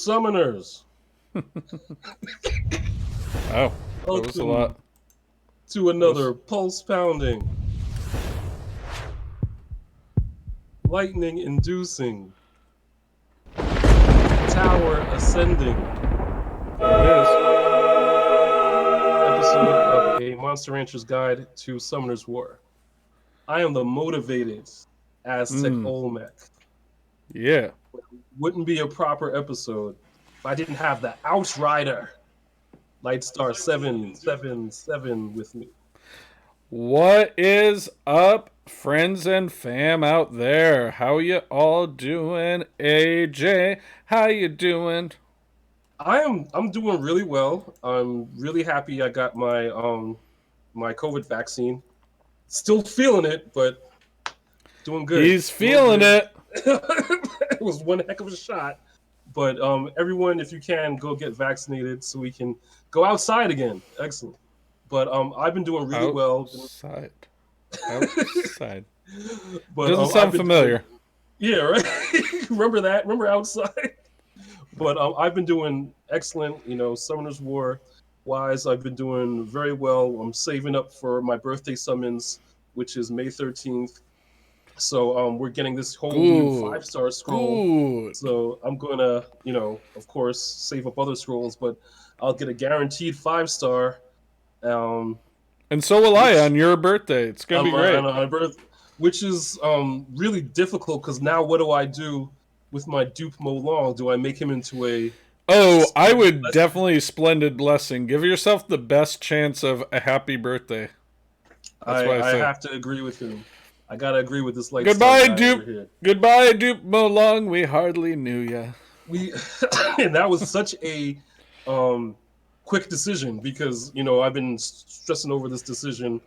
summoners. Oh, that was a lot. Welcome to another pulse pounding, lightning inducing, tower ascending There it is. episode of a Monster Rancher's Guide to Summoner's War. I am the motivated Aztec Olmec. Yeah. Wouldn't be a proper episode if I didn't have the Outrider, Lightstar 777 with me. What is up, friends and fam out there? How you all doing? AJ, how you doing? I'm doing really well. I'm really happy I got my my COVID vaccine. Still feeling it, but doing good. He's feeling it. It was one heck of a shot. But everyone, if you can, go get vaccinated so we can go outside again. Excellent. But I've been doing really well. Outside. But doesn't sound familiar. Yeah, right. Remember that? Remember outside? But I've been doing excellent. You know, Summoner's War wise, I've been doing very well. I'm saving up for my birthday summons, which is May 13th. So we're getting this whole new 5-star scroll. Good. So I'm gonna, you know, of course, save up other scrolls, but I'll get a guaranteed 5-star. And so will I on your birthday. It's gonna be great. On my birth, which is really difficult because now what do I do with my dupe Mo Long? Do I make him into a? Oh, I would definitely Splendid Blessing. Give yourself the best chance of a happy birthday. That's I have to agree with him. I gotta agree with this. Goodbye, dupe. Goodbye, dupe Mo Long. We hardly knew ya. And that was such a quick decision because I've been stressing over this decision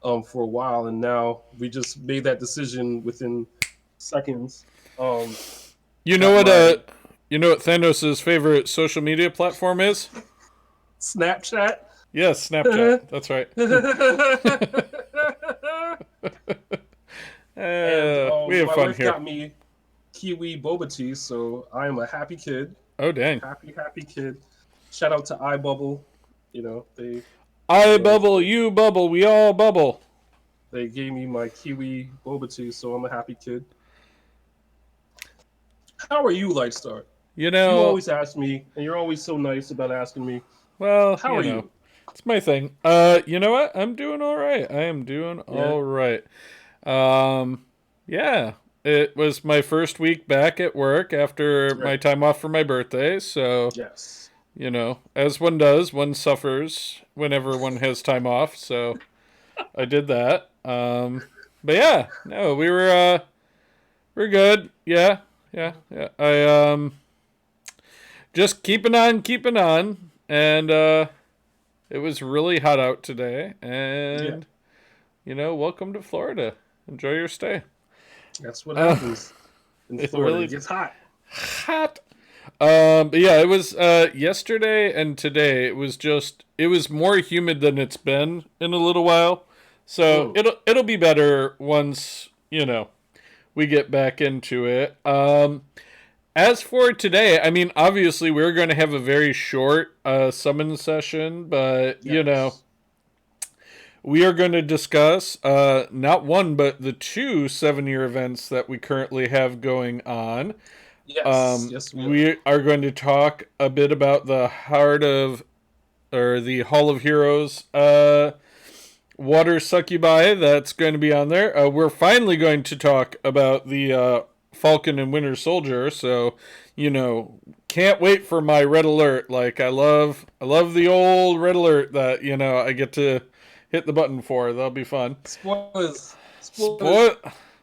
for a while, and now we just made that decision within seconds. You know what Thanos' favorite social media platform is? Snapchat? Yes, Snapchat. That's right. And, we have my fun wife here. got me kiwi boba tea, so I am a happy kid. Oh, dang. Happy kid. Shout out to iBubble. I bubble, you bubble, we all bubble. They gave me my kiwi boba tea, so I'm a happy kid. How are you, Lightstar? You always ask me, and you're always so nice about asking me. Well, how are you? It's my thing. You know what? I'm doing all right. I am doing all right. Yeah. It was my first week back at work after my time off for my birthday, so yes. As one does, one suffers whenever one has time off, so I did that. But yeah, no, we're good. Yeah. I just keeping on, and it was really hot out today, and welcome to Florida. Enjoy your stay. That's what happens in Florida. It gets hot. But yeah, it was yesterday and today. It was more humid than it's been in a little while. So it'll be better once we get back into it. As for today, I mean, obviously we're going to have a very short summon session, but we are going to discuss not one but the 2 7-year events that we currently have going on. Yes, we are going to talk a bit about the the Hall of Heroes water succubi that's going to be on there. We're finally going to talk about the Falcon and Winter Soldier, so can't wait for my red alert. Like I love the old red alert that I get to hit the button for. That'll be fun. Spoilers.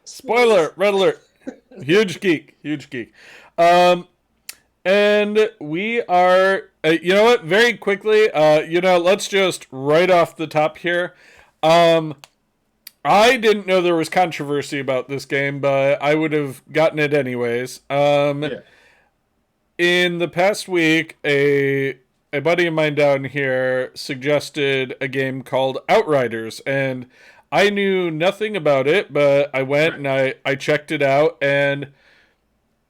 Spoiler, red alert. Huge geek. And we are, you know what, very quickly, let's just right off the top here. I didn't know there was controversy about this game, but I would have gotten it anyways. In the past week, a buddy of mine down here suggested a game called Outriders, and I knew nothing about it, but I went and I checked it out, and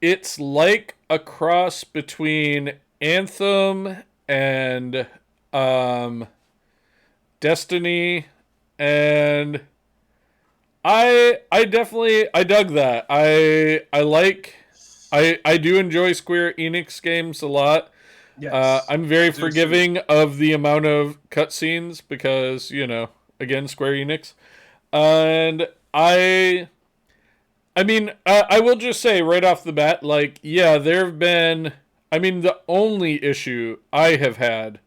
it's like a cross between Anthem and um, Destiny, and I definitely I dug that. I do enjoy Square Enix games a lot. Yes, I'm I very do too. forgiving of the amount of cutscenes because again, Square Enix, and I mean, I will just say right off the bat, like, yeah, there have been. I mean, the only issue I have had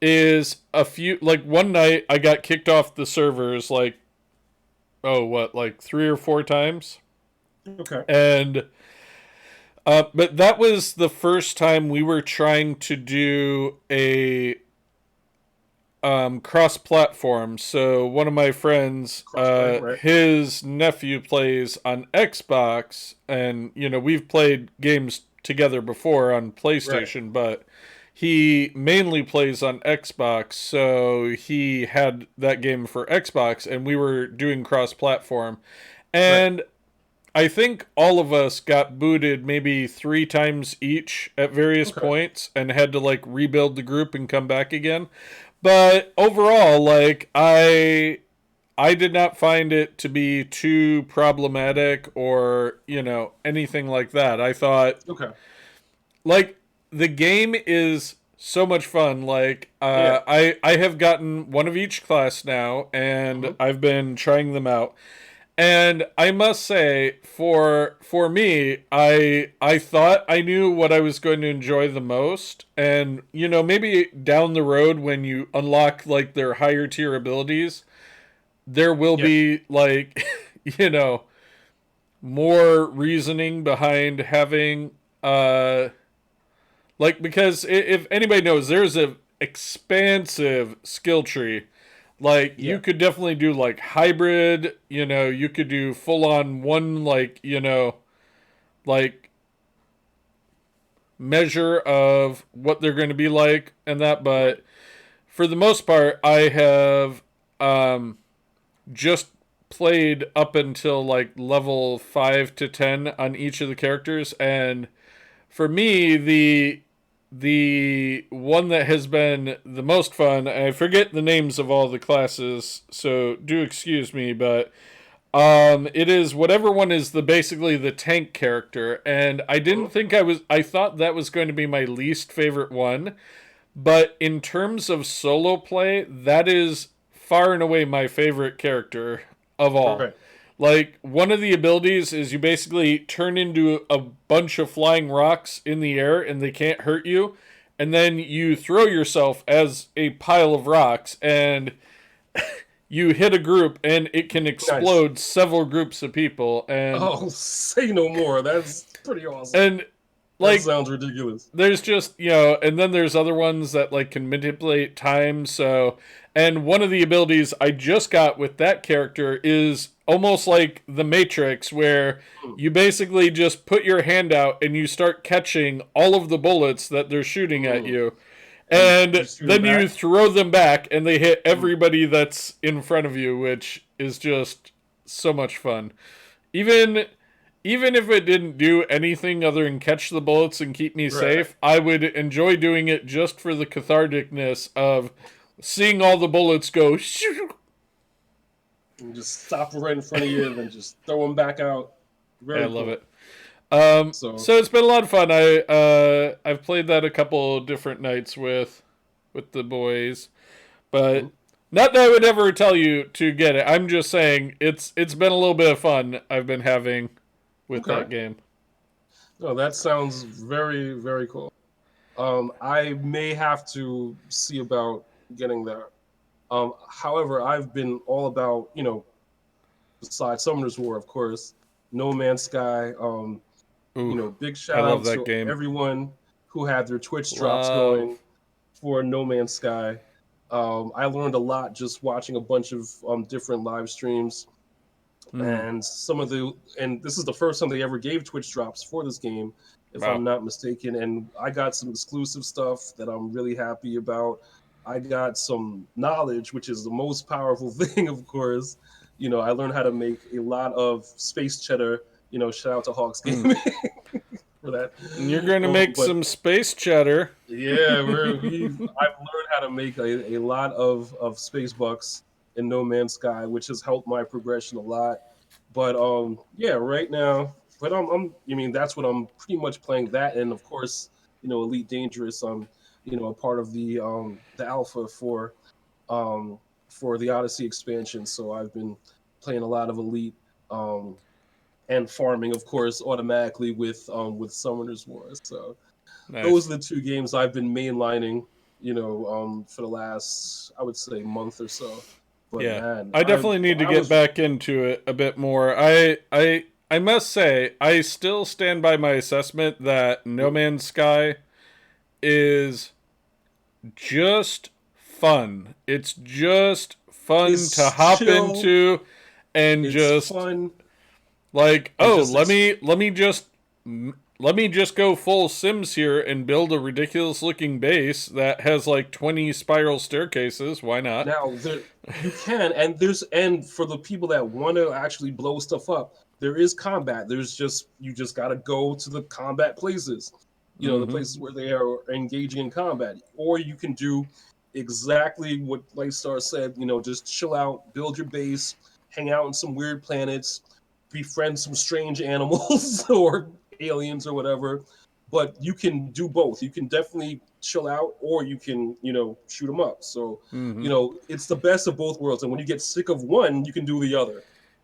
is a few. Like, one night I got kicked off the servers, like, oh, what, like 3 or 4 times? Okay. And, but that was the first time we were trying to do a cross platform. So one of my friends, Crossplay, right? his nephew plays on Xbox, and we've played games together before on Right. PlayStation, but he mainly plays on Xbox. So he had that game for Xbox, and we were doing cross platform, Right. and I think all of us got booted maybe 3 times each at various Okay. points and had to like rebuild the group and come back again. But overall, like I did not find it to be too problematic or, anything like that. I thought Okay. like the game is so much fun. Like Yeah. I have gotten one of each class now and Hmm. I've been trying them out. And I must say, for me, I thought I knew what I was going to enjoy the most, and maybe down the road when you unlock like their higher tier abilities, there will Yeah. be like you know more reasoning behind having like because if anybody knows, there's a expansive skill tree. Like you Yeah. could definitely do like hybrid, you could do full on one like, like measure of what they're going to be like and that, Right. but for the most part I have just played up until like level 5 to 10 on each of the characters, and for me the one that has been the most fun, I forget the names of all the classes, so do excuse me, but it is whatever one is the basically the tank character, and Hmm. I thought that was going to be my least favorite one, but in terms of solo play, that is far and away my favorite character of all. Right. Like, one of the abilities is you basically turn into a bunch of flying rocks in the air and they can't hurt you. And then you throw yourself as a pile of rocks and you hit a group and it can Nice. explode several groups of people. Oh, say no more. That's pretty awesome. And That like, sounds ridiculous. there's just and then there's other ones that like can manipulate time. So, and one of the abilities I just got with that character is almost like the Matrix, where Mm. you basically just put your hand out and you start catching all of the bullets that they're shooting at Mm. you, And you and shoot him then you back. throw them back and they hit Mm. everybody that's in front of you, which is just so much fun. Even even if it didn't do anything other than catch the bullets and keep me Right. safe, I would enjoy doing it just for the catharticness of seeing all the bullets go. And just stop right in front of you and then just throw him back out. I Very love cool. it. So, So it's been a lot of fun. I've played that a couple different nights with the boys, mhm. but not that I would ever tell you to get it. I'm just saying it's been a little bit of fun I've been having with Okay. that game. No, that sounds very, very cool. I may have to see about getting that. However, I've been all about, besides Summoner's War, of course, No Man's Sky. Ooh, Big I shout love out that to game. everyone who had their Twitch drops going Love. for No Man's Sky. I learned a lot just watching a bunch of different live streams, Mm, and and this is the first time they ever gave Twitch drops for this game, if I'm wow. not mistaken. And I got some exclusive stuff that I'm really happy about. I got some knowledge, which is the most powerful thing, of course. I learned how to make a lot of space cheddar, shout out to Hawks Mm. Gaming for that. And you're going to make But some space cheddar. yeah, I've learned how to make a lot of space bucks in No Man's Sky, which has helped my progression a lot. But yeah, right now, but I mean, that's what I'm pretty much playing that, and of course, Elite Dangerous. A part of the alpha um for the Odyssey expansion, so I've been playing a lot of Elite. And farming, of course, automatically with Summoner's War. So those Nice. are the two games I've been mainlining, for the last, I would say, month or so. But Yeah. man, I definitely need to I get was back into it a bit more. I must say, I still stand by my assessment that No Man's Sky is just fun. It's just fun to it's hop chill, into and it's just fun, like, and oh, just let me just go full Sims here and build a ridiculous looking base that has like 20 spiral staircases. Why not? now there you can, and for the people that want to actually blow stuff up, there is combat. You just got to go to the combat places, the Mm-hmm. places where they are engaging in combat, or you can do exactly what Lightstar said. Just chill out, build your base, hang out in some weird planets, befriend some strange animals or aliens or whatever. But you can do both. You can definitely chill out, or you can, shoot them up. So, Mm-hmm. it's the best of both worlds. And when you get sick of one, you can do the other,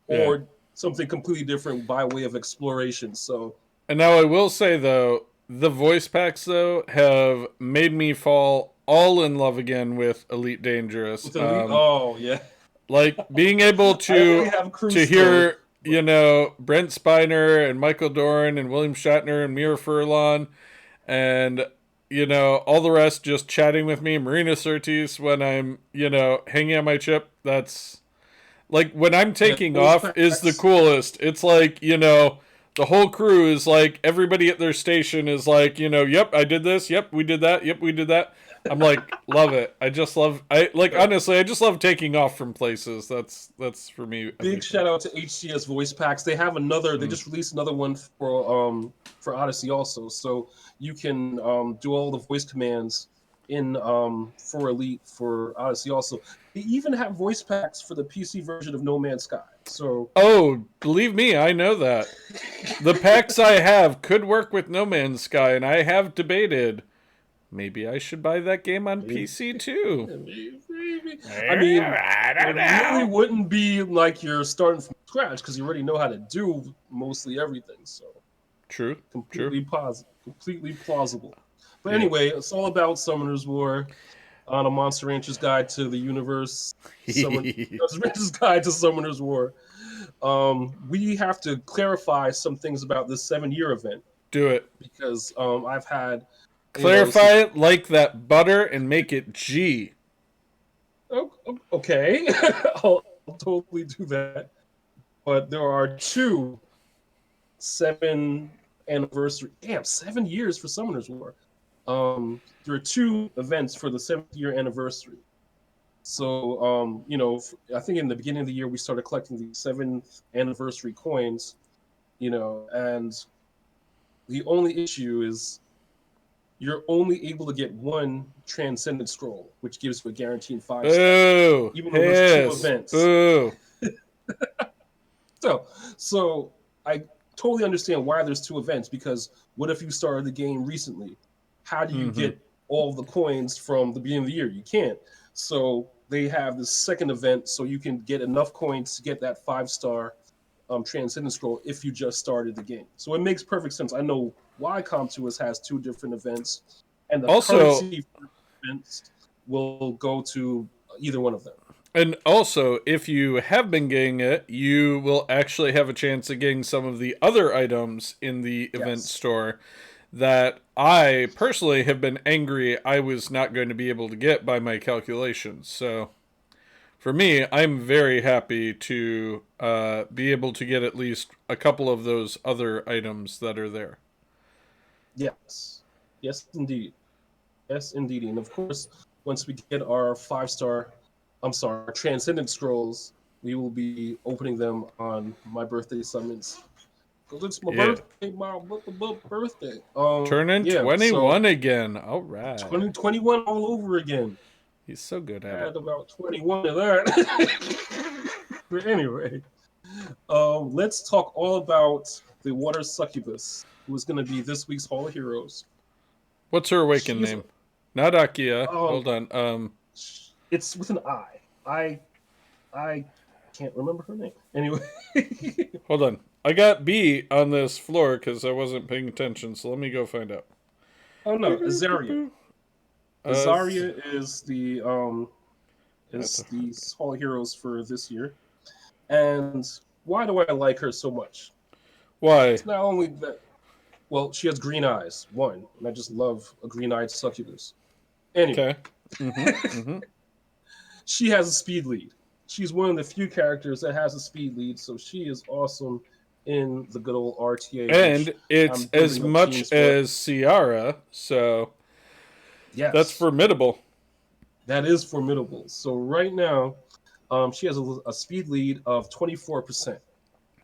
Yeah. or something completely different by way of exploration. So, And now I will say though, the voice packs though have made me fall all in love again with Elite Dangerous. with Elite, oh yeah, Like being able I to only have to Cruise though. hear, Brent Spiner and Michael Dorn and William Shatner and Mira Furlan and all the rest just chatting with me, Marina Sirtis when I'm, hanging on my chip. That's like when I'm Yeah, taking voice off is the packs. coolest. It's like, the whole crew is like everybody at their station is like, yep, I did this, yep, we did that, yep, we did that. I'm like, love it. I like Yeah. honestly, I just love taking off from places. That's for me Big everything. shout out to HCS voice packs. They have another. They Mm. just released another one for Odyssey also, so you can do all the voice commands in for Elite for Odyssey also. They even have voice packs for the PC version of No Man's Sky. So Oh, believe me, I know that. The packs I have could work with No Man's Sky, and I have debated maybe I should buy that game on maybe, PC too. I mean, I it don't really know. wouldn't be like you're starting from scratch because you already know how to do mostly everything. So True, true. completely plausible. But Yep. anyway, it's all about Summoner's War on a Monster Rancher's Guide to the Universe. Monster Rancher's Guide to Summoner's War. We have to clarify some things about this 7-year event Do it. because I've had, some. Clarify it like that butter and make it G. Okay, I'll totally do that. But there are two 7 anniversary. Damn, 7 years for Summoner's War. There are two events for the 7th year anniversary. So, I think in the beginning of the year we started collecting the 7th anniversary coins. And the only issue is you're only able to get one transcendent scroll, which gives you a guaranteed 5 star, Boo. even though there's two Hiss. events. Boo. So I totally understand why there's two events because what if you started the game recently? How do you Mm-hmm. get all the coins from the beginning of the year? You can't. So they have this second event so you can get enough coins to get that 5 star transcendent scroll if you just started the game. So it makes perfect sense. I know why ComTuus has two different events, and the Also, currency for events will go to either one of them. and also, if you have been getting it, you will actually have a chance of getting some of the other items in the event Yes. store that I personally have been angry I was not going to be able to get by my calculations. So for me, I'm very happy to be able to get at least a couple of those other items that are there. Yes. Yes, indeed. Yes, indeed. And of course, once we get our 5 star, I'm sorry, our transcendent scrolls, we will be opening them on my birthday summons. because it's my Yeah. birthday, my birthday. Turning Yeah. So 21 again. All right. 2021 all over again. He's so good at it. Add about 21 to that. But anyway, let's talk all about the water succubus, who is going to be this week's Hall of Heroes. What's her awakened She's name? Not Akia. um, Hold on. it's with an I. I can't remember her name. Anyway, Hold on. I got B on this floor because I wasn't paying attention. So let me go find out. oh no, Azaria. Uh, Azaria is that's a the Hall of Heroes for this year. And why do I like her so much? why? It's not only that, well, she has green eyes, one, and I just love a green eyed succubus. Anyway, Okay. Mm-hmm. Mm-hmm. she has a speed lead. She's one of the few characters that has a speed lead, so she is awesome in the good old RTA, which And it's I'm as building up much teams for. as Ciara, so that's Yes, formidable. that is formidable. So right now, she has a speed lead of 24%,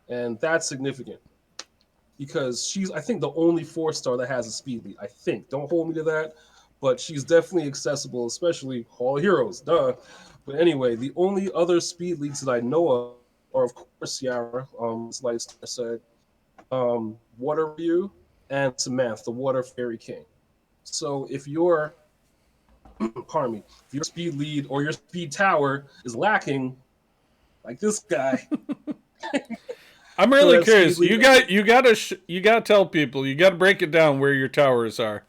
and that's significant because she's, I think, the only 4-star that has a speed lead. I think. Don't hold me to that, but she's definitely accessible, especially Hall of Heroes. Duh. But anyway, the only other speed leads that I know of are, of course, Ciara, as Lightstar said, Water Ryu, and Samantha, the Water Fairy King. So if you're, pardon me, if your speed lead or your speed tower is lacking, like this guy, I'm who really has speed curious. lead, You gotta tell people. You gotta break it down where your towers are.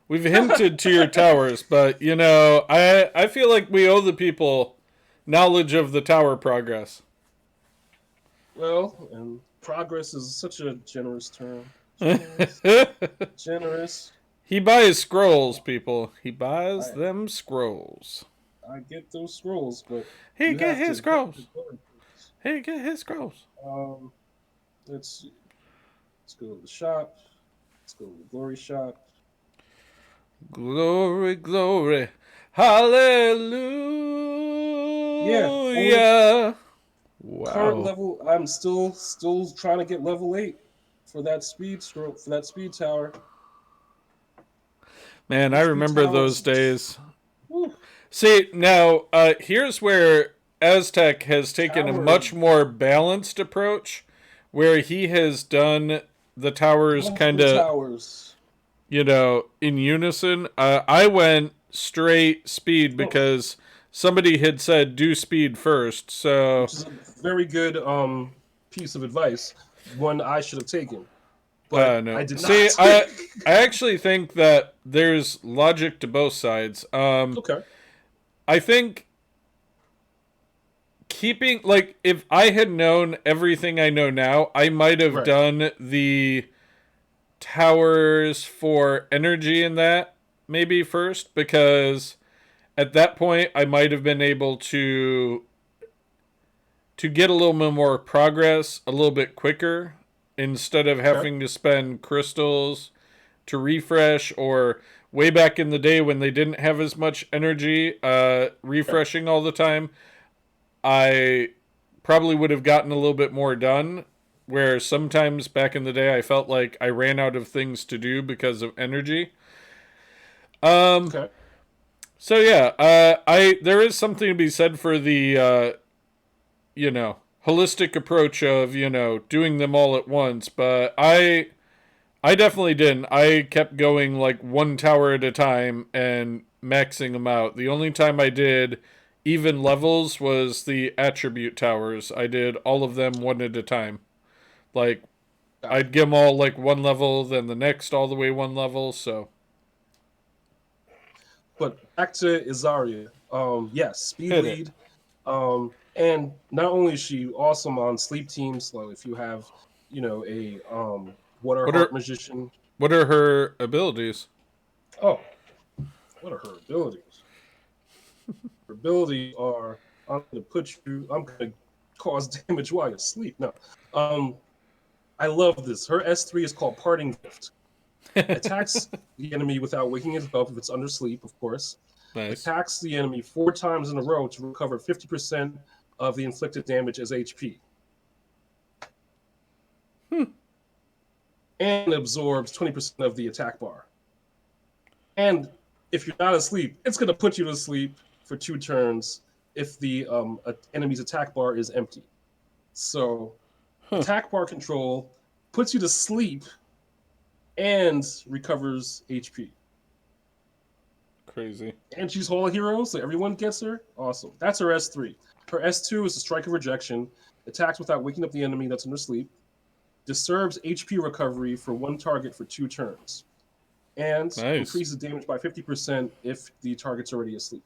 We've hinted to your towers, but I feel like we owe the people knowledge of the tower progress. well, and progress is such a generous term. Generous, He generous. buys scrolls, people. He buys I them scrolls. I get those scrolls, but He you get have his to get the scrolls. glory. He get his scrolls. Um, let's see. Let's go to the shop. Let's go to the glory shop. Glory, glory, Yeah, only hallelujah. current Wow. level. I'm still trying to get level 8 for that speed scroll for that speed tower. Man, I The speed remember tower those is. days. Whew, See, now, here's where Aztec has taken a tower much more balanced approach, where he has done the towers kind multiple of, towers. in unison. I went straight speed Oh, because somebody had said do speed first. So, which is a very good piece of advice. One I should have taken, but I no. did See, not. I actually think that there's logic to both sides. Okay. I think keeping, like, if I had known everything I know now, I might have Right. done the towers for energy in that maybe first, because at that point I might have been able to get a little bit more progress a little bit quicker instead of Okay. having to spend crystals to refresh, or way back in the day when they didn't have as much energy Okay. refreshing all the time. I probably would have gotten a little bit more done. Where sometimes back in the day I felt like I ran out of things to do because of energy. Um. Okay. So yeah, I there is something to be said for the holistic approach of doing them all at once. But I definitely didn't. I kept going like one tower at a time and maxing them out. The only time I did even levels was the attribute towers. I did all of them one at a time. Like, Got I'd it. give them all like one level, then the next all the way one level. So But back to Izaria. Yes, speed hit it. lead. And not only is she awesome on sleep teams, like if you have, a water What heart are magician. what are her abilities? Oh, what are her abilities? Her abilities are I'm gonna cause damage while you sleep. No. Um, I love this. Her S3 is called Parting Gift. Attacks the enemy without waking it up if it's under sleep, of course. Nice. Attacks the enemy 4 times in a row to recover 50% of the inflicted damage as HP. and absorbs 20% of the attack bar. And if you're not asleep, it's going to put you to sleep for 2 turns if the enemy's attack bar is empty. So, Huh. attack bar control puts you to sleep and recovers HP. Crazy. And she's whole hero, so everyone gets her. Awesome. That's her S3. Her S2 is a strike of rejection, attacks without waking up the enemy that's in her sleep, disturbs HP recovery for 1 target for 2 turns, and Nice. increases damage by 50% if the target's already asleep.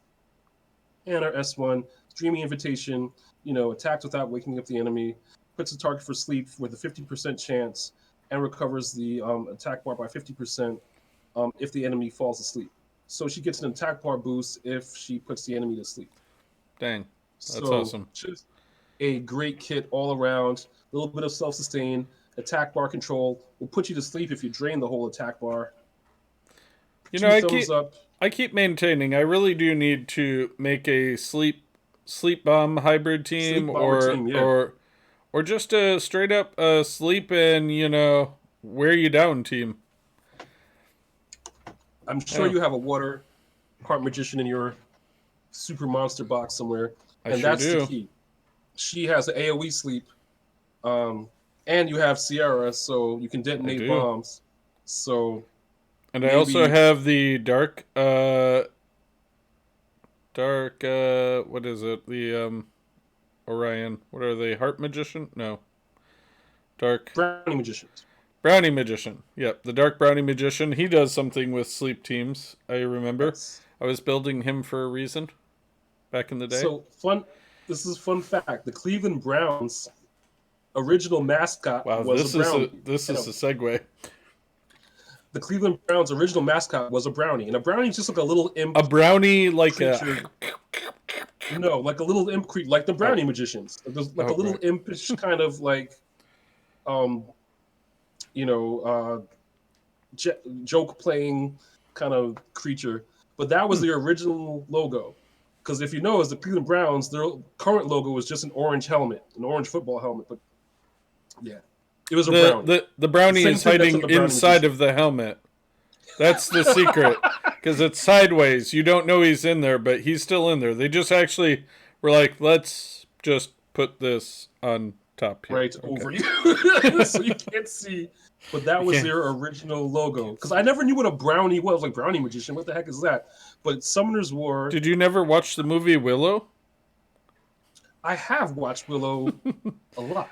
And our S1, Dreamy Invitation, attacks without waking up the enemy, puts the target for sleep with a 50% chance, and recovers the attack bar by 50% if the enemy falls asleep. So she gets an attack bar boost if she puts the enemy to sleep. Dang. That's So awesome. just a great kit all around. A little bit of self-sustain, attack bar control will put you to sleep if you drain the whole attack bar. You know, Two thumbs up. I keep maintaining I really do need to make a sleep bomb hybrid team Sleep bomber team, yeah. or just a straight up sleep and wear you down team. I'm sure Yeah, you have a water heart magician in your super monster box somewhere, I and sure that's the do. key. She has an AoE sleep, and you have Sierra, so you can I detonate do. bombs. So And I also maybe have the dark what is it? The Orion. What are they? Heart magician? No. Dark brownie magicians. brownie magician. Yep, the dark brownie magician. He does something with sleep teams. I remember. Yes. I was building him for a reason back in the day. So fun. This is fun fact. The Cleveland Browns original mascot Wow, was a brownie. this You is know, a segue. the Cleveland Browns original mascot was a brownie, and a brownie is just like a little imp A brownie like a. creature. No, like a little imp creature, like the Oh, brownie magicians. Like a oh little right. impish kind of like, um, you know, joke playing kind of creature. But that was Hmm. the original logo. Because if you know, as the Cleveland Browns, their current logo was just an orange helmet, an orange football helmet. But yeah, it was a brownie. The The brownie same is thing that's on hiding the brownie inside magician. of the helmet. That's the secret. Because it's sideways. You don't know he's in there, but he's still in there. They just actually were like, let's just put this on top here. Right Okay. over you, so you can't see. But that You was can't. their original logo. Because I never knew what a brownie was. Like brownie magician, what the heck is that? But Summoners War, Did you never watch the movie Willow? I have watched Willow a lot.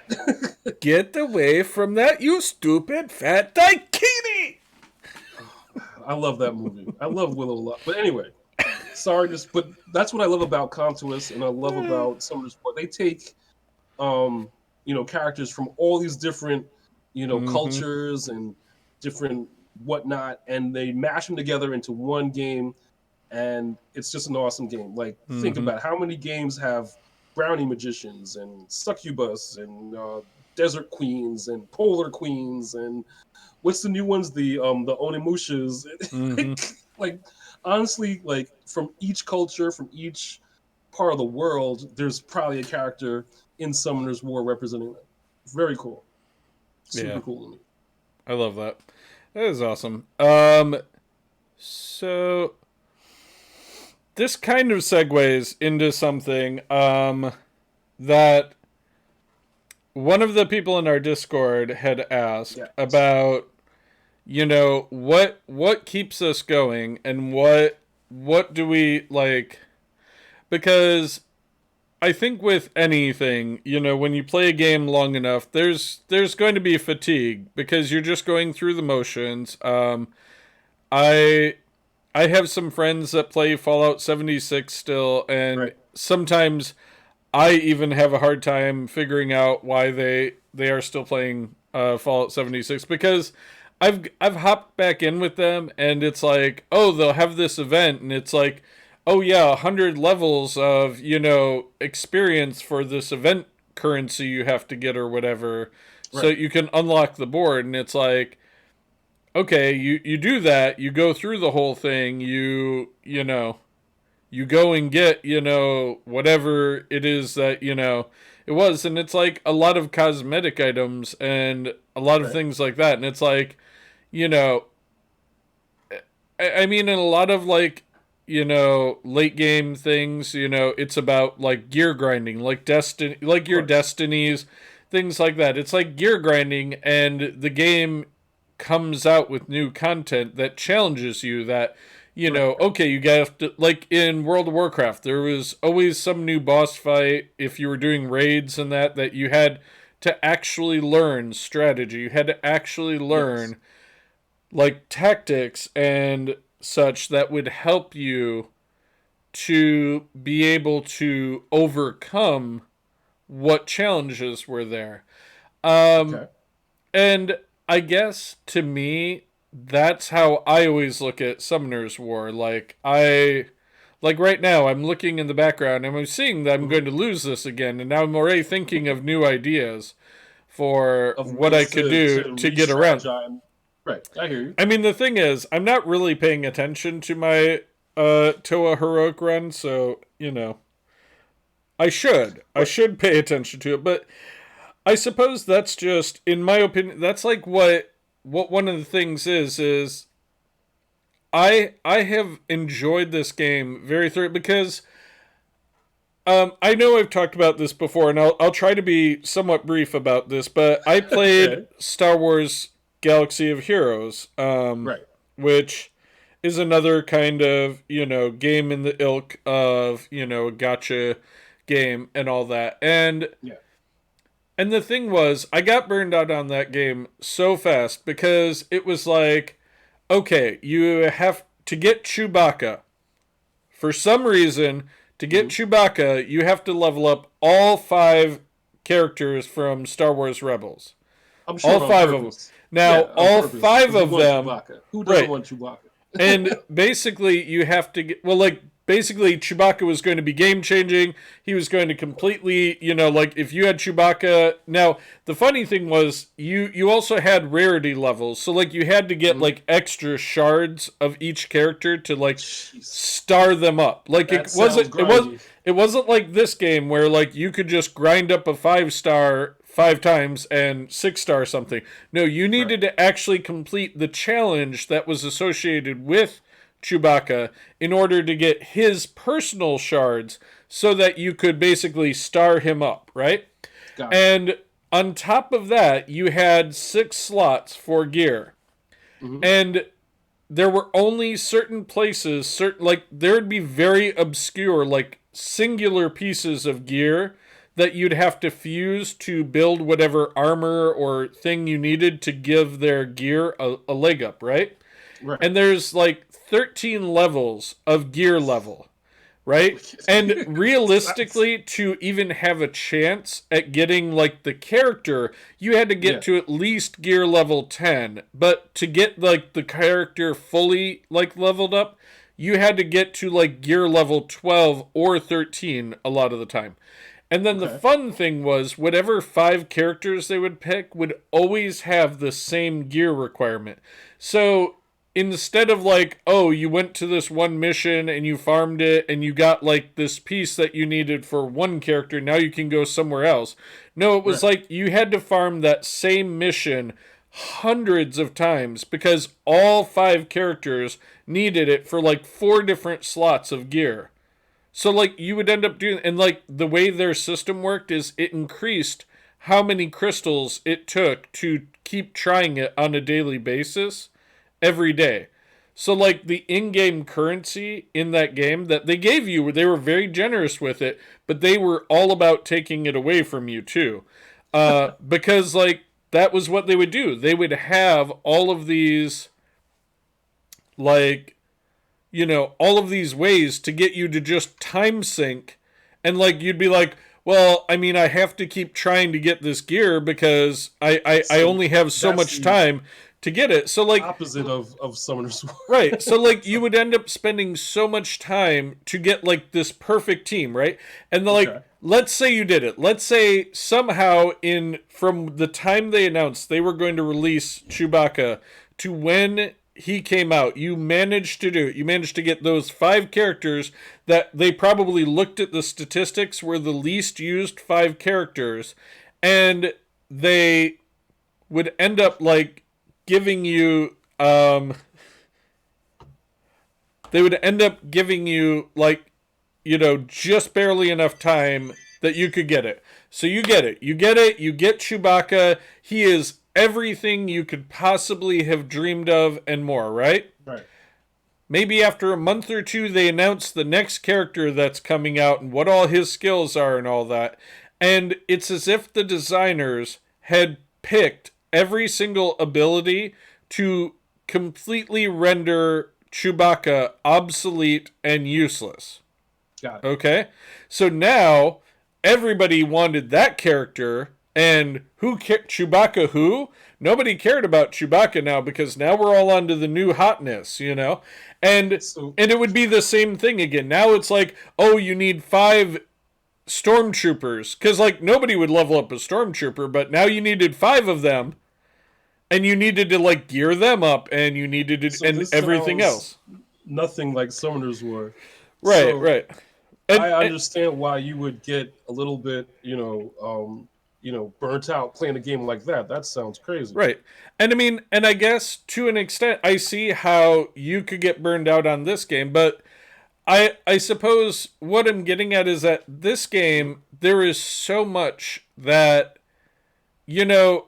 Get away from that, you stupid fat daikini! I love that movie. I love Willow a lot. But anyway, sorry, but that's what I love about Contours and I love about Summoners War. They take characters from all these different, Mm-hmm. cultures and different whatnot, and they mash them together into one game, and it's just an awesome game. Like, think Mm-hmm. about how many games have brownie magicians and succubus and desert queens and polar queens and what's the new ones? The onimushas. Mm-hmm. Like honestly, like from each culture, from each part of the world, there's probably a character in Summoner's War representing them. Very cool. Super Yeah, cool to me. I love that. That is awesome. So this kind of segues into something that one of the people in our Discord had asked Yeah. about, what keeps us going and what do we like, because I think with anything, when you play a game long enough, there's going to be fatigue because you're just going through the motions. I I have some friends that play Fallout 76 still, and Right. sometimes I even have a hard time figuring out why they are still playing Fallout 76 because I've hopped back in with them and it's like, oh, they'll have this event and it's like, oh yeah, 100 levels of, experience for this event currency you have to get or whatever so Right. you can unlock the board, and it's like, okay, you do that, you go through the whole thing, you go and get, whatever it is that, It was, and it's like a lot of cosmetic items and a lot of Right. things like that. And it's like, you know, I mean, in a lot of like, late game things, it's about like gear grinding, like destiny, Of like your course. destinies, things like that. It's like gear grinding, and the game comes out with new content that challenges you. That Right. okay, you have to, like in World of Warcraft, there was always some new boss fight if you were doing raids and that you had to actually learn strategy. You had to actually Yes. learn like tactics and such that would help you to be able to overcome what challenges were there. Um, Okay. and I guess to me, that's how I always look at Summoner's War. Like right now, I'm looking in the background and I'm seeing that I'm Hmm. going to lose this again, and now I'm already thinking of new ideas for Of what I ways could to do to get around. re-strategize. Right. I hear you. I mean, the thing is, I'm not really paying attention to my Toa heroic run, so I should. I Right. should pay attention to it, but I suppose that's just, in my opinion, that's like what one of the things is I have enjoyed this game very thoroughly because I know I've talked about this before, and I'll try to be somewhat brief about this, but I played Okay. Star Wars Galaxy of Heroes, Right. which is another kind of game in the ilk of a gotcha game and all that, Yeah. and the thing was, I got burned out on that game so fast because it was like, okay, you have to get Chewbacca. For some reason, to get Hmm. Chewbacca, you have to level up all five characters from Star Wars Rebels. I'm All sure on five of them. purpose. Now, Yeah, on all purpose. five Because you of want them, Chewbacca. Who doesn't right, want Chewbacca? and basically, you have to get, well, like, basically, Chewbacca was going to be game changing. He was going to completely, like, if you had Chewbacca. Now, the funny thing was, you also had rarity levels. So, like, you had to get, Hmm. like, extra shards of each character to, like, Jeez. star them up. Like, That sounds grindy. it wasn't like this game where, like, you could just grind up a 5-star 5 times and 6-star something. No, you Right. needed to actually complete the challenge that was associated with Chewbacca in order to get his personal shards so that you could basically star him up, right? Gotcha. And on top of that, you had 6 slots for gear. Hmm. And there were only certain places, certain like there would be very obscure, like singular pieces of gear that you'd have to fuse to build whatever armor or thing you needed to give their gear a leg up, right? Right. And there's like 13 levels of gear level, right? And That's- realistically, to even have a chance at getting like the character, you had to get yeah. to at least gear level 10. But to get like the character fully like leveled up, you had to get to like gear level 12 or 13 a lot of the time. And then the Okay. fun thing was, whatever 5 characters they would pick would always have the same gear requirement. So instead of like, oh, you went to this one mission and you farmed it and you got like this piece that you needed for one character, now you can go somewhere else. No, it was Right. like you had to farm that same mission hundreds of times because all 5 characters needed it for like 4 different slots of gear. So like you would end up doing, and like the way their system worked is it increased how many crystals it took to keep trying it on a daily basis every day. So like the in-game currency in that game that they gave you, they were very generous with it, but they were all about taking it away from you too. Because like that was what they would do. They would have all of these like all of these ways to get you to just time sync. And like you'd be like, well, I mean, I have to keep trying to get this gear because I So only have so that's much the time to get it. So like opposite of Summoner's War. right. So like you would end up spending so much time to get like this perfect team, right? And like Okay. let's say you did it. Let's say somehow in from the time they announced they were going to release Chewbacca to when he came out, you managed to do it. You managed to get those 5 characters that they probably looked at the statistics were the least used 5 characters, and they would end up like giving you they would end up giving you like just barely enough time that you could get it. So you get it. You get it. You get Chewbacca. He is everything you could possibly have dreamed of and more, right? Right. Maybe after a month or two, they announce the next character that's coming out and what all his skills are and all that. And it's as if the designers had picked every single ability to completely render Chewbacca obsolete and useless. Got it. Okay? So now everybody wanted that character, and Chewbacca who? Nobody cared about Chewbacca now because now we're all onto the new hotness. And So and it would be the same thing again. Now it's like, oh, you need 5 stormtroopers because like nobody would level up a stormtrooper, but now you needed 5 of them, and you needed to like gear them up, and you needed to so and this everything sounds else. nothing like Summoners War. Right, So right. I And understand why you would get a little bit, burnt out playing a game like that. That sounds crazy. right. And I mean, and I guess to an extent, I see how you could get burned out on this game, but I suppose what I'm getting at is that this game, there is so much that, you know,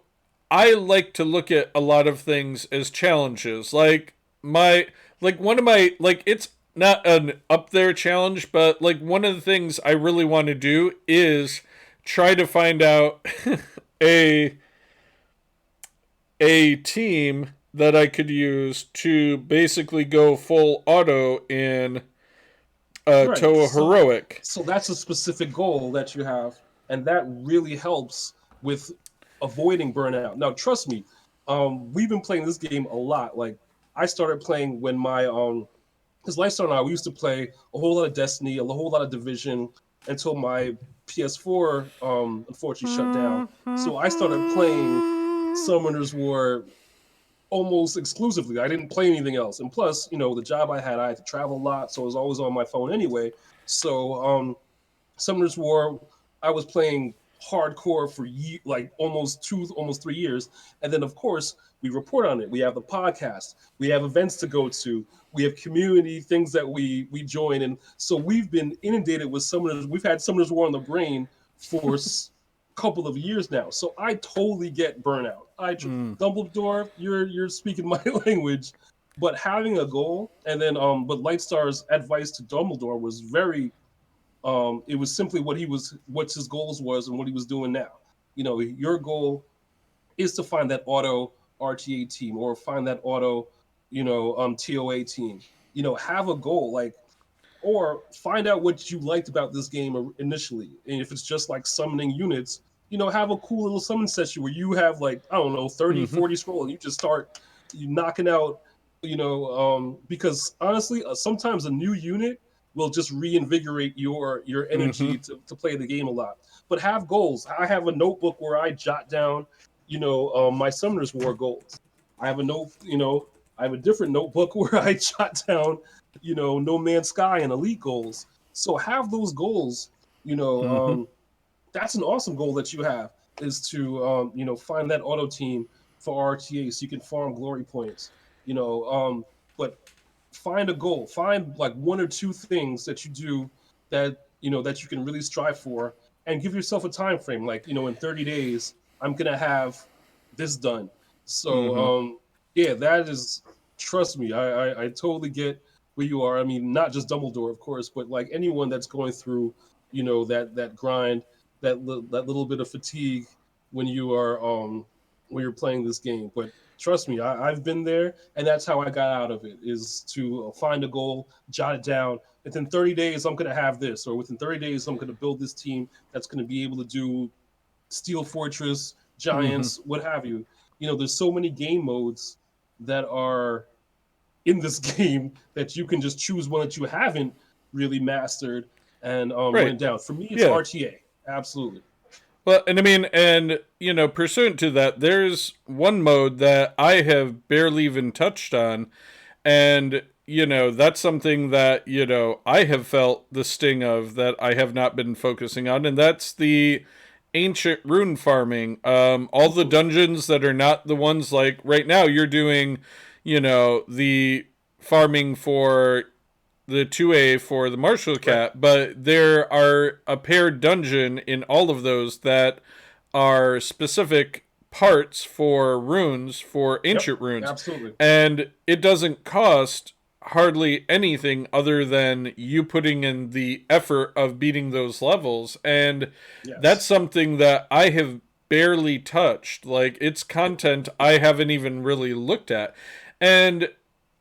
I like to look at a lot of things as challenges. Like one of my, like, it's not an up there challenge, but like one of the things I really want to do is try to find out a a team that I could use to basically go full auto in Right. Toa Heroic. So that's a specific goal that you have, and that really helps with avoiding burnout. Now, trust me, we've been playing this game a lot. Like I started playing when my because Lifestyle and I we used to play a whole lot of Destiny, a whole lot of Division until my PS4 unfortunately shut down. So I started playing Summoners War almost exclusively. I didn't play anything else. And plus, the job I had to travel a lot, so I was always on my phone anyway. So Summoners War, I was playing hardcore for like almost 3 years, and then of course we report on it. We have the podcast, we have events to go to, we have community things that we join, and so we've been inundated with Summoners. We've had Summoners War on the brain for couple of years now, so I totally get burnout. Mm. Dumbledore, you're speaking my language, but having a goal, and then but Lightstar's advice to Dumbledore was very it was simply what his goals was and what he was doing now. Your goal is to find that auto RTA team or find that auto TOA team. Have a goal, like, or find out what you liked about this game initially. And if it's just like summoning units, have a cool little summon session where you have, like, I don't know, 30, Mm-hmm. 40 scroll, and you just start knocking out, because honestly, sometimes a new unit will just reinvigorate your Mm-hmm. energy to play the game a lot. But have goals. I have a notebook where I jot down, my Summoners War goals. I have a note, I have a different notebook where I jot down, No Man's Sky and Elite goals. So have those goals. You know, Mm-hmm. that's an awesome goal that you have, is to find that auto team for RTA so you can farm glory points. But find a goal. Find like one or two things that you do that you can really strive for, and give yourself a time frame. Like, in 30 days, I'm gonna have this done. So Mm-hmm. yeah, that is, trust me, I totally get where you are. I mean, not just Dumbledore, of course, but like anyone that's going through, that grind, that little bit of fatigue when you are when you're playing this game. But trust me, I've been there, and that's how I got out of it, is to find a goal, jot it down. Within 30 days, I'm going to have this, or within 30 days, I'm going to build this team that's going to be able to do Steel Fortress, Mm-hmm. Giants, what have you. There's so many game modes that are in this game that you can just choose one that you haven't really mastered and run Right. it down. For me, it's Yeah. RTA. Absolutely. Well, and I mean, and pursuant to that, there's one mode that I have barely even touched on, and that's something that I have felt the sting of that I have not been focusing on, and that's the ancient rune farming. All the Ooh, dungeons that are not the ones like right now you're doing, the farming for the 2A for the Marshall right. Cat, but there are a paired dungeon in all of those that are specific parts for runes, for Yep. ancient runes. Absolutely. And it doesn't cost hardly anything other than you putting in the effort of beating those levels. And that's Yes. something that I have barely touched. Like, it's content I haven't even really looked at. And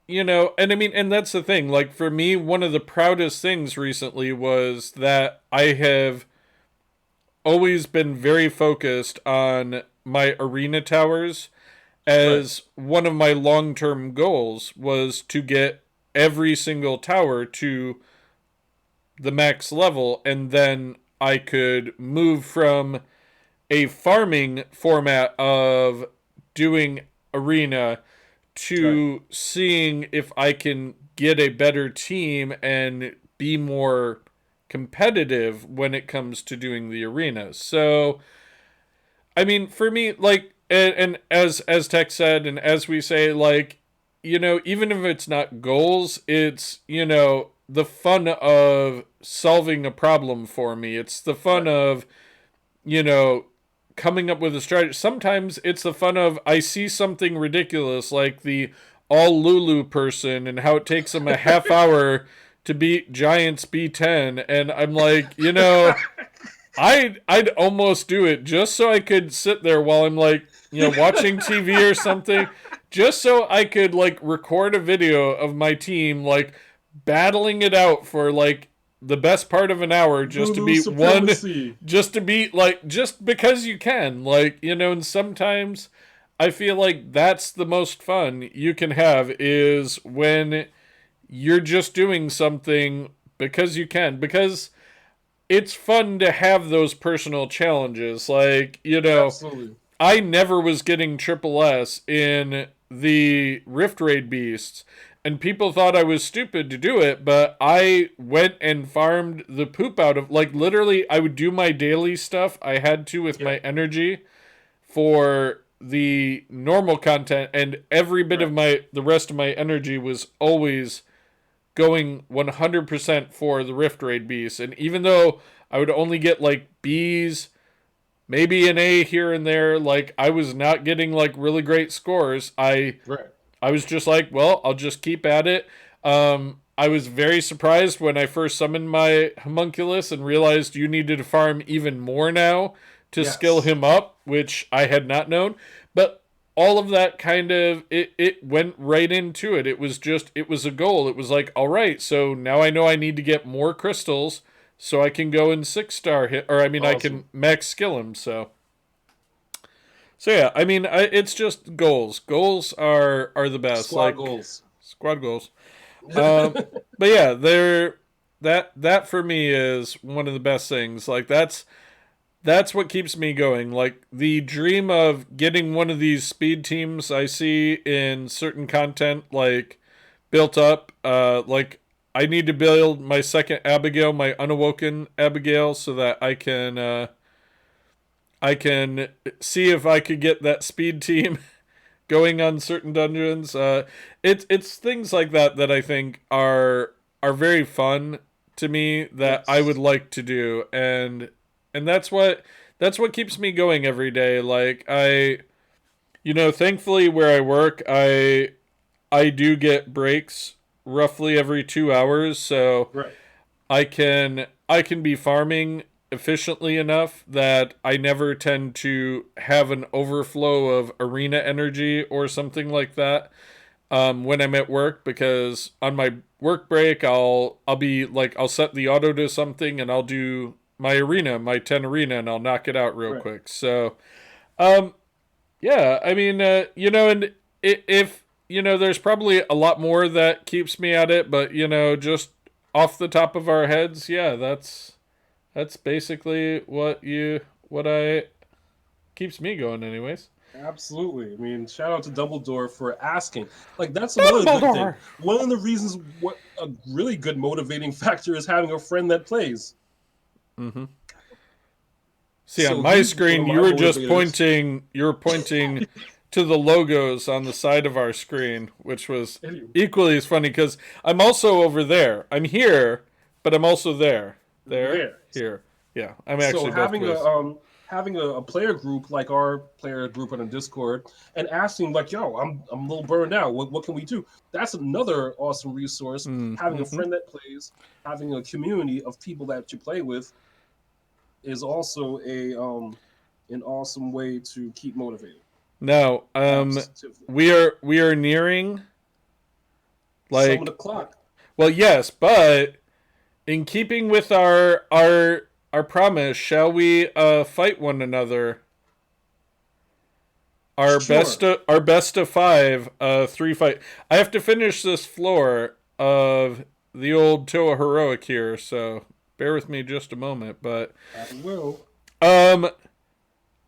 and I mean, and that's the thing. Like, for me, one of the proudest things recently was that I have always been very focused on my arena towers, Right. as one of my long-term goals was to get every single tower to the max level, and then I could move from a farming format of doing arena Right. to seeing if I can get a better team and be more competitive when it comes to doing the arena. So, I mean, for me, like, and as Tech said, and as we say, like, even if it's not goals, it's the fun of solving a problem for me. It's the fun Right. of you know coming up with a strategy. Sometimes it's the fun of I see something ridiculous like the all Lulu person and how it takes them a half hour to beat Giants B10, and I'm like, I'd almost do it just so I could sit there while I'm like, watching TV or something, just so I could like record a video of my team like battling it out for like the best part of an hour just to Lulu beat one, supremacy. just to beat like just because you can, like, and sometimes I feel like that's the most fun you can have is when you're just doing something because you can, because it's fun to have those personal challenges. Like, Absolutely. I never was getting triple S in the Rift Raid Beasts, and people thought I was stupid to do it, but I went and farmed the poop out of, like, literally, I would do my daily stuff I had to with my Yep. energy for the normal content, and every bit of Right. the rest of my energy was always going 100% for the Rift Raid Beasts. And even though I would only get like B's, maybe an A here and there, like I was not getting like really great scores, Right. I was just like, well, I'll just keep at it. I was very surprised when I first summoned my homunculus and realized you needed to farm even more now to skill Yes. him up, which I had not known. But all of that kind of it went right into it. It was just it was a goal. It was like, all right, so now I know I need to get more crystals so I can go in 6-star hit, or I mean I can Awesome. max skill him. So yeah, I mean it's just goals. Goals are the best. Squad Like goals. squad goals. Um, but yeah, they're that for me is one of the best things. Like that's what keeps me going. Like the dream of getting one of these speed teams I see in certain content like built up. Like I need to build my second Abigail, my unawoken Abigail, so that I can see if I could get that speed team going on certain dungeons. It's things like that that I think are very fun to me that I would Yes. like to do, and that's what keeps me going every day. Like thankfully where I work, I do get breaks roughly every 2 hours, so Right. I can be farming efficiently enough that I never tend to have an overflow of arena energy or something like that when I'm at work, because on my work break I'll be like I'll set the auto to something and I'll do my arena, my 10 arena, and I'll knock it out real Right. quick. So um yeah, I mean and if there's probably a lot more that keeps me at it, but just off the top of our heads, yeah, that's basically what I keeps me going, anyways. Absolutely. I mean, shout out to Dumbledore for asking. Like, that's another good thing. Dumbledore. One of the reasons, what a really good motivating factor is having a friend that plays. Mm-hmm. See, on So my he's one of screen, my you were just motivators. pointing. You were pointing to the logos on the side of our screen, which was Anyway, equally as funny because I'm also over there. I'm here, but I'm also there. There, there. here. Yeah, I'm So actually both ways. having a player group like our player group on a Discord and asking like, yo, I'm a little burned out. What can we do? That's another awesome resource. Having a Mm-hmm. friend that plays, having a community of people that you play with is also a an awesome way to keep motivated. Now, Positively. we are nearing Some of like, the clock. well, yes, but in keeping with our promise, shall we fight one another? Sure. Our best of five 3 fight. I have to finish this floor of the old Toa heroic here, so bear with me just a moment. But I will. um,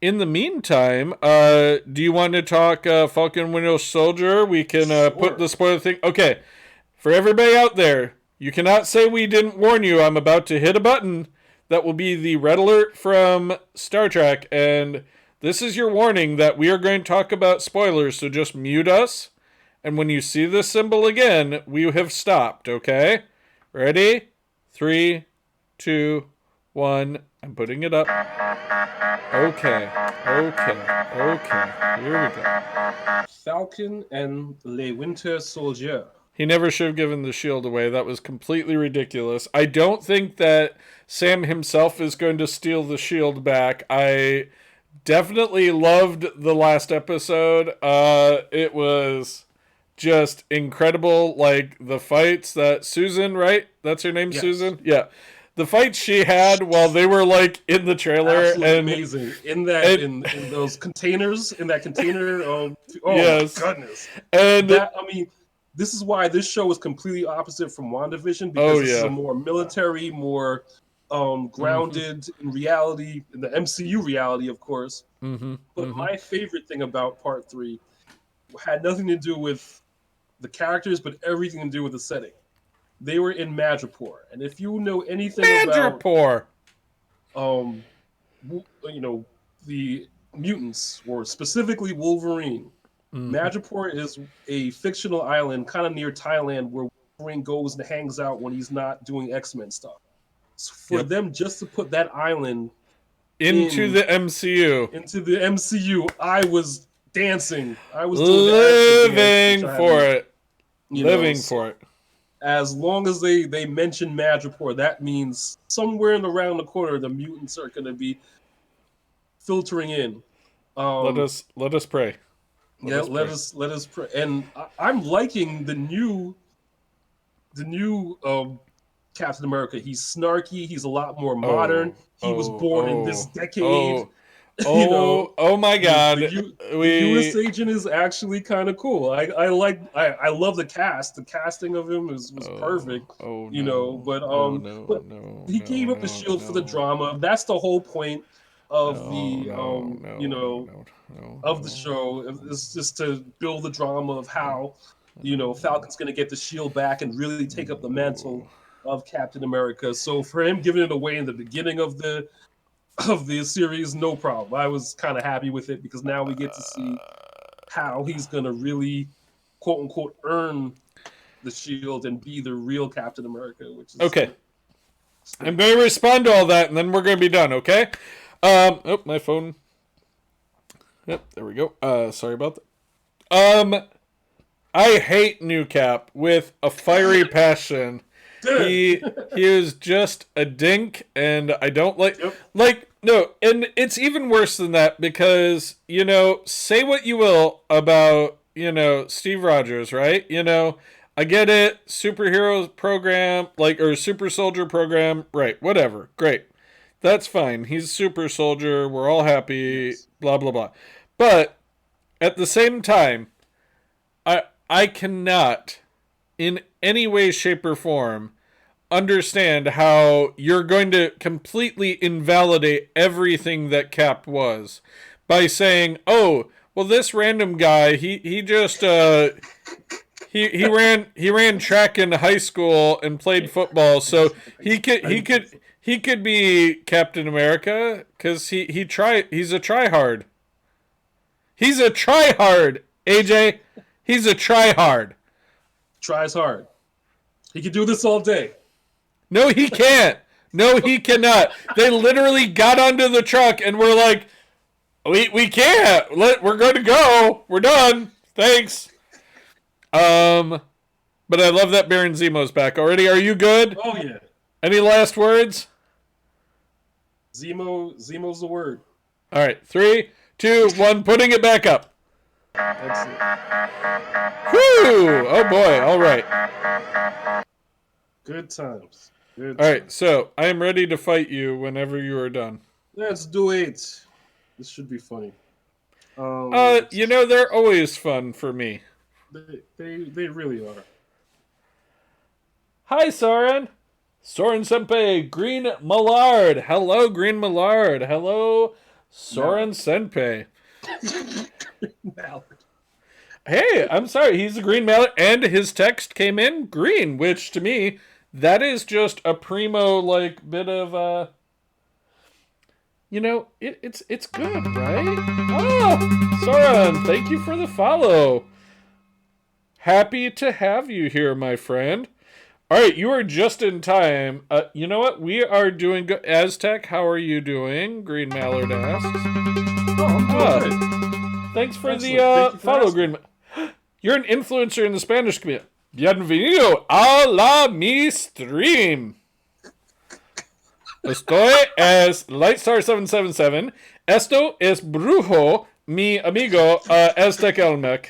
in the meantime, do you want to talk Falcon Window Soldier? We can put Sure. the spoiler thing. Okay, for everybody out there, you cannot say we didn't warn you. I'm about to hit a button that will be the red alert from Star Trek, and this is your warning that we are going to talk about spoilers, so just mute us. And when you see this symbol again, we have stopped, okay? Ready? 3, 2, 1. I'm putting it up. Okay, okay, okay. Here we go. Falcon and Le Winter Soldier. He never should have given the shield away. That was completely ridiculous. I don't think that Sam himself is going to steal the shield back. I definitely loved the last episode. It was just incredible. Like the fights that Susan, right? That's her name, Yes. Susan? Yeah. The fights she had while they were like in the trailer Absolutely and amazing. In that and in those containers, in that container, oh my yes. goodness. And That I mean, this is why this show is completely opposite from WandaVision oh because this is a yeah. more military, more Mhm. grounded in reality, in the MCU reality, of course. Mhm. But Mhm. my favorite thing about part three had nothing to do with the characters, but everything to do with the setting. They were in Madripoor, and if you know anything about Madripoor. um, you know, the mutants, or specifically Wolverine, Mhm. Madripoor is a fictional island kind of near Thailand where Wolverine goes and hangs out when he's not doing X-Men stuff. So for Yep. them just to put that island Into in the MCU. into the MCU, I was dancing. I was doing the acid dance, which Living I for haven't, it. Living so for it. as long as they mention Madripoor, that means somewhere in around the corner the mutants are going to be filtering in. Um, Let us pray. Let yeah, us pray. let us pray. And I'm liking the new Captain America. He's snarky. He's a lot more modern. Oh, He was oh, born in this oh, decade. oh, You know, oh my God. the U.S. We agent is actually kind of cool. I love the cast. The casting of him was oh, perfect. oh You know, no. No, no, but no, he gave no, up the no, shield for the no. drama. That's the whole point of No, the no, no, no, no, no, of the no. show. It's just to build the drama of how Falcon's going to get the shield back and really take up the mantle No. of Captain America. So for him giving it away in the beginning of the series, no problem. I was kind of happy with it because now we get to see how he's going to really quote unquote earn the shield and be the real Captain America, which is Okay. I'm stinks. going to respond to all that and then we're going to be done, okay? Oh, my phone. Yep, there we go. Sorry about that. I hate New Cap with a fiery passion. Good. He is just a dink, and I don't Yep. like no, and it's even worse than that because say what you will about Steve Rogers, right? I get it, superhero program or super soldier program, right? Whatever, great, that's fine. He's super soldier. We're all happy. Yes. Blah blah blah, but at the same time, I cannot in any way, shape, or form understand how you're going to completely invalidate everything that Cap was by saying, "Oh, well, this random guy, he just he ran track in high school and played football, so he could be Captain America because he's a tryhard. He's a tryhard, AJ. He's a tryhard. Tries hard. He could do this all day. No, he can't. No, he cannot. They literally got onto the truck and were like, we can't. We're going to go. We're done. Thanks. But I love that Baron Zemo's back already. Are you good? Oh yeah. Any last words? Zemo's the word. All right, 3, 2, 1. Putting it back up. That's it. Whew! Oh boy! All right. Good times. Good All right. times. So I am ready to fight you whenever you are done. Let's do it. This should be funny. You know they're always fun for me. They really are. Hi, Soren. Soren Senpai, Green Millard. Hello, Green Millard. Hello, Soren Senpai. Mallard. Hey, I'm sorry. He's a green mallard, and his text came in green, which to me, that is just a primo like bit of you know, it's good, right? Oh, Soren, thank you for the follow. Happy to have you here, my friend. All right, you are just in time. You know what? We are doing good. Aztec, how are you doing? Green Mallard asks. Oh, I'm doing good. Thanks for Excellent. the follow, Green. You're an influencer in the Spanish community. Bienvenido a la mi stream. Estoy es Lightstar777. Esto es Brujo, mi amigo Aztec Elmec.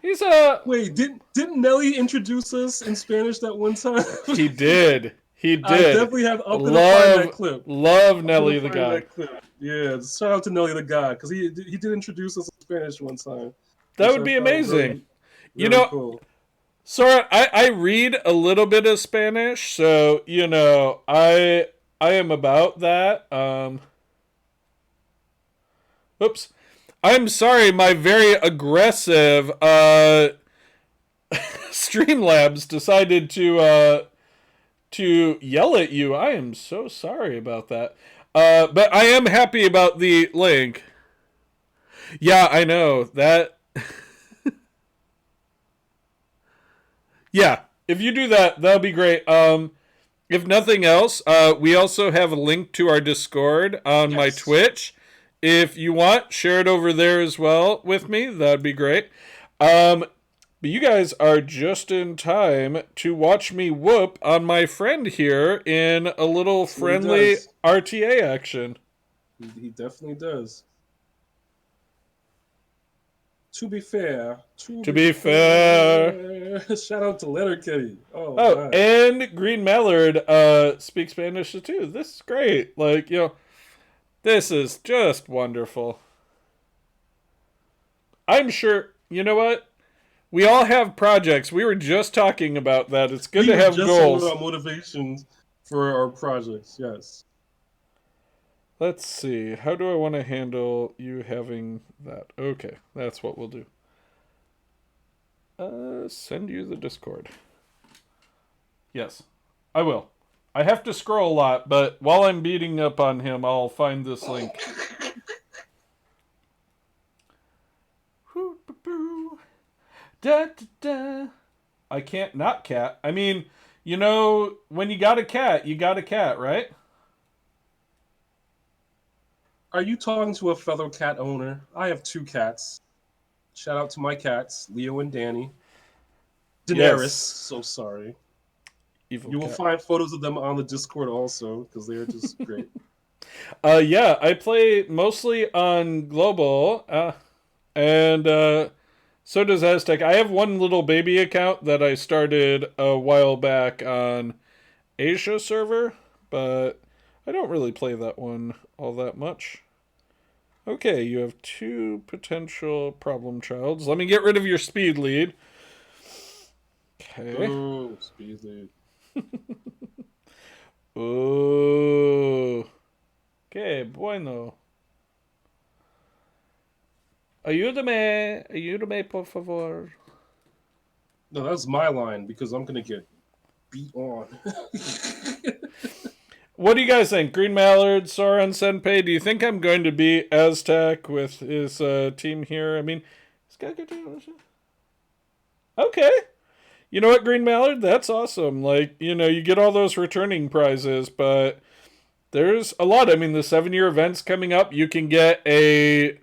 He's a... Wait, didn't Nelly introduce us in Spanish that one time? He did. He did. I definitely have up in that clip. Love Nelly the God. Yeah, shout out to Nelly the God because he did introduce us in Spanish one time. That would be amazing. You know, cool. Sora, I read a little bit of Spanish, so you know I am about that. Oops. I'm sorry, my very aggressive Streamlabs decided to yell at you. I am so sorry about that. But I am happy about the link. Yeah, I know. That yeah, if you do that, that'll be great. If nothing else, we also have a link to our Discord on my Twitch. If you want, share it over there as well with me. That'd be great. But you guys are just in time to watch me whoop on my friend here in a little friendly RTA action. He definitely does. To be fair. To be fair. Shout out to Letterkenny. Oh, and Green Mallard speaks Spanish too. This is great. Like, you know, this is just wonderful. I'm sure, you know what? We all have projects. We were just talking about that. It's good to have goals. About motivations for our projects, yes. Let's see. How do I want to handle you having that? Okay, that's what we'll do. Send you the Discord. Yes, I will. I have to scroll a lot, but while I'm beating up on him, I'll find this link. Da, da, da. I can't not cat. I mean, you know, when you got a cat, right? Are you talking to a fellow cat owner? I have 2 cats. Shout out to my cats, Leo and Danny. Daenerys, so sorry. Evil you will find photos of them on the Discord also, because they are just great. Yeah, I play mostly on Global, and so does Aztec. I have one little baby account that I started a while back on Asia server, but I don't really play that one all that much. Okay, you have 2 potential problem childs. Let me get rid of your speed lead. Okay. Oh, speed lead. Oh, qué bueno. Ayúdame, por favor. No, that's my line because I'm gonna get beat on. What do you guys think? Green Mallard, Soren Senpei, do you think I'm going to beat Aztec with his team here? I mean, he's got a good team. Okay. You know what, Green Mallard? That's awesome. Like, you get all those returning prizes, but there's a lot. I mean, the 7-year event's coming up. You can get a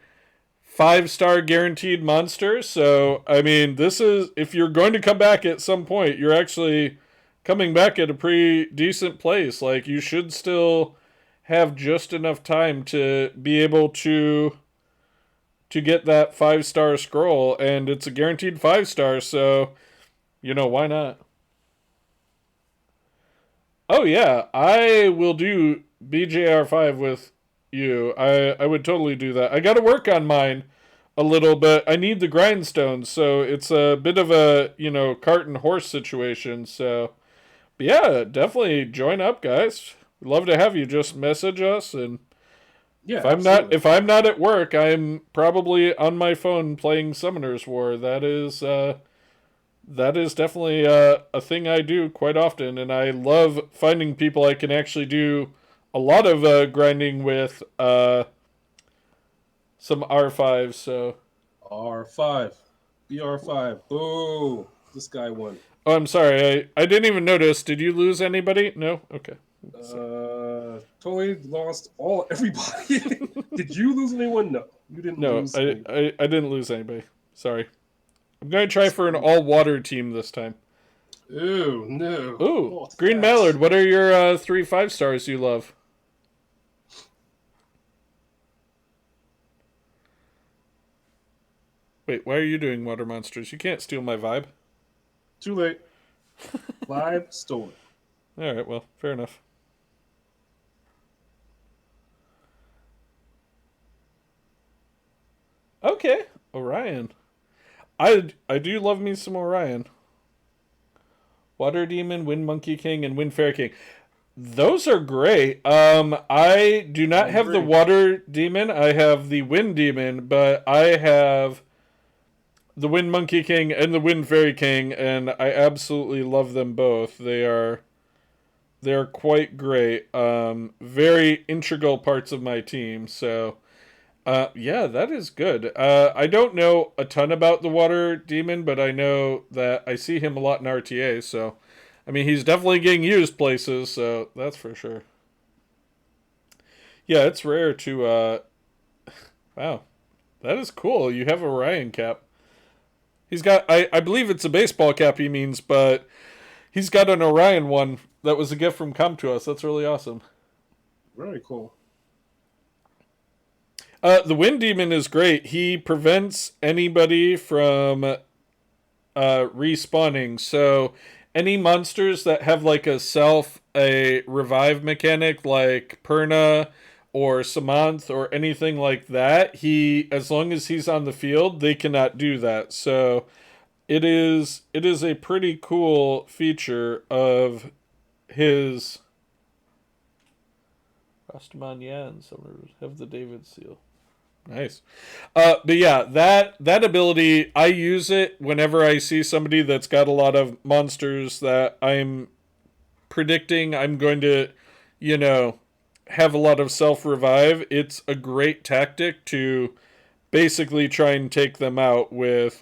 5-star guaranteed monster. So, I mean, this is, if you're going to come back at some point, you're actually coming back at a pretty decent place. Like, you should still have just enough time to be able to get that 5-star scroll, and it's a guaranteed 5-star, so why not? Oh yeah, I will do BJR5 with you. I would totally do that. I got to work on mine a little bit. I need the grindstones, so it's a bit of a, cart and horse situation. So, but yeah, definitely join up, guys. We'd love to have you. Just message us, and Yeah, if I'm not absolutely. if I'm not at work, I'm probably on my phone playing Summoner's War. That is definitely a thing I do quite often, and I love finding people I can actually do a lot of grinding with some R5s. So, R5, BR5. Boo! This guy won. oh, I'm sorry, I didn't even notice. Did you lose anybody? No. Okay. So, Totally lost everybody. Did you lose anyone? No, you didn't no, lose I, anybody. I I didn't lose anybody. Sorry. I'm going to try for an all water team this time. Ew, no. Ooh, Not Green that. Mallard. What are your 3 5-stars you love? Wait, why are you doing water monsters? You can't steal my vibe. Too late. Live stolen. All right, well, fair enough. Okay, Orion. I do love me some Orion. Water Demon, Wind Monkey King, and Wind Fairy King. Those are great. I do I not have the agree. Water Demon. I have the Wind Demon, but I have the Wind Monkey King and the Wind Fairy King, and I absolutely love them both. They're quite great. Very integral parts of my team. So, yeah, that is good. I don't know a ton about the Water Demon, but I know that I see him a lot in RTA. So, I mean, he's definitely getting used places. So that's for sure. Yeah, it's rare to. Wow, that is cool. You have a Ryan cap. He's got. I believe it's a baseball cap he means, but he's got an Orion one that was a gift from Com to us. That's really awesome. Very cool. The Wind Demon is great. He prevents anybody from respawning. So any monsters that have like a revive mechanic like Perna or Samanth or anything like that, he as long as he's on the field, they cannot do that. So it is a pretty cool feature of his Rastaman and some have the David seal. Nice. But yeah, that ability, I use it whenever I see somebody that's got a lot of monsters that I'm predicting I'm going to, you know, have a lot of self revive. It's a great tactic to basically try and take them out with.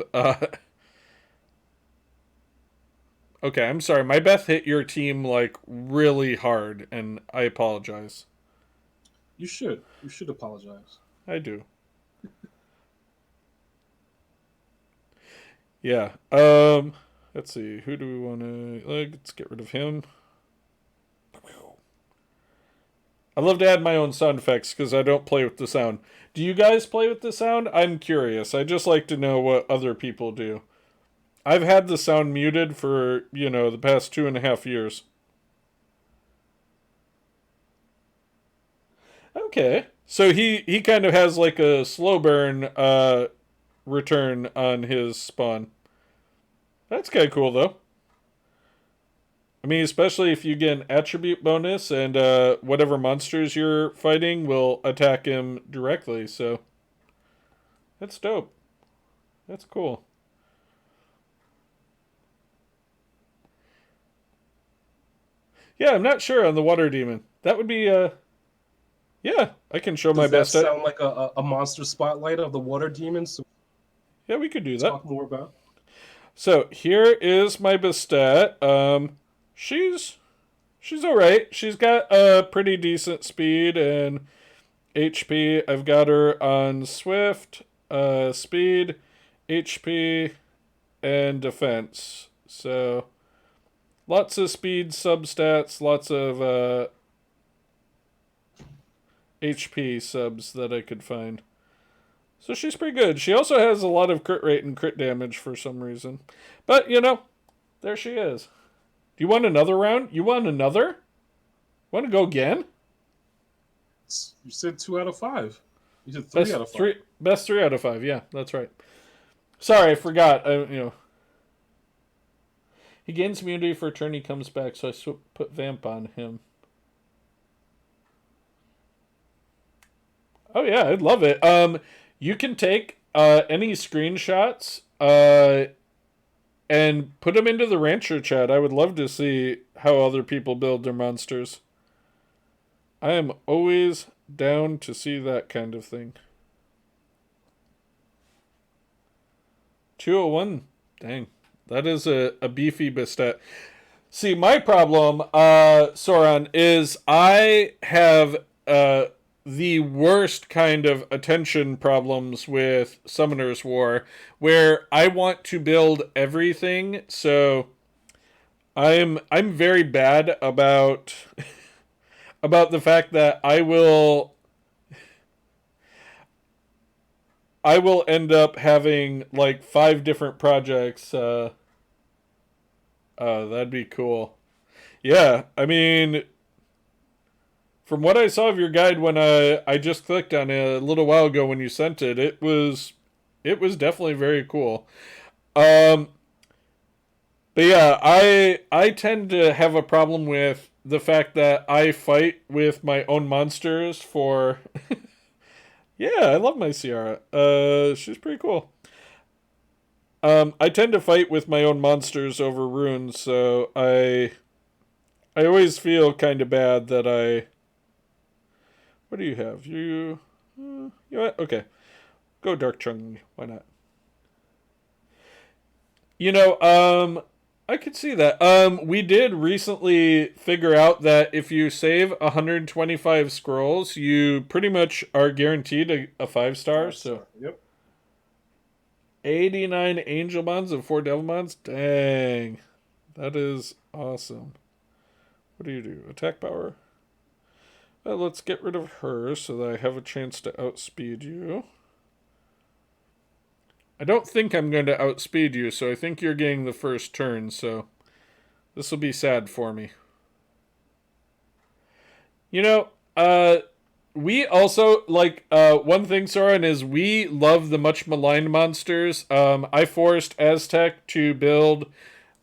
Okay, I'm sorry. My Beth hit your team like really hard, and I apologize. You should. You should apologize. I do. Yeah. Let's see. Who do we want to? Let's get rid of him. I love to add my own sound effects because I don't play with the sound. Do you guys play with the sound? I'm curious. I just like to know what other people do. I've had the sound muted for, the past 2.5 years. Okay. So he kind of has like a slow burn return on his spawn. That's kind of cool though. I mean, especially if you get an attribute bonus and whatever monsters you're fighting will attack him directly. So that's dope. That's cool. Yeah, I'm not sure on the water demon. That would be yeah, I can show my Does that best. sound like a monster spotlight of the water demons? So Yeah, we could do that. talk more about. So here is my Bastet. She's she's all right. She's got a pretty decent speed and HP. I've got her on Swift, speed, HP, and defense. So lots of speed substats, lots of HP subs that I could find. So she's pretty good. She also has a lot of crit rate and crit damage for some reason. But, there she is. Do you want another round? You want another? Want to go again? You said 2 out of 5. You said three Best out of five. three, best 3 out of 5. Yeah, that's right. Sorry, I forgot. He gains immunity for a turn. He comes back, so I put Vamp on him. Oh yeah, I'd love it. You can take any screenshots and put them into the Rancher chat. I would love to see how other people build their monsters. I am always down to see that kind of thing. 201. Dang. That is a beefy Bastet. See, my problem, Soran, is I have the worst kind of attention problems with Summoner's War, where I want to build everything. So I'm very bad about about the fact that I will end up having like 5 different projects. That'd be cool. Yeah, I mean, from what I saw of your guide when I just clicked on it a little while ago when you sent it, it was definitely very cool. Um, but yeah, I tend to have a problem with the fact that I fight with my own monsters for. Yeah, I love my Ciara. She's pretty cool. I tend to fight with my own monsters over runes, so I always feel kind of bad that I. What do you have? You know what? Okay, go Dark Chung. Why not? I could see that. We did recently figure out that if you save 125 scrolls, you pretty much are guaranteed a 5 star. So Yep. 89 angel bonds and 4 devil bonds. Dang, that is awesome. What do you do? Attack power. Well, let's get rid of her so that I have a chance to outspeed you. I don't think I'm going to outspeed you, so I think you're getting the first turn, so this will be sad for me. We also, one thing, Soren, is we love the much maligned monsters. I forced Aztec to build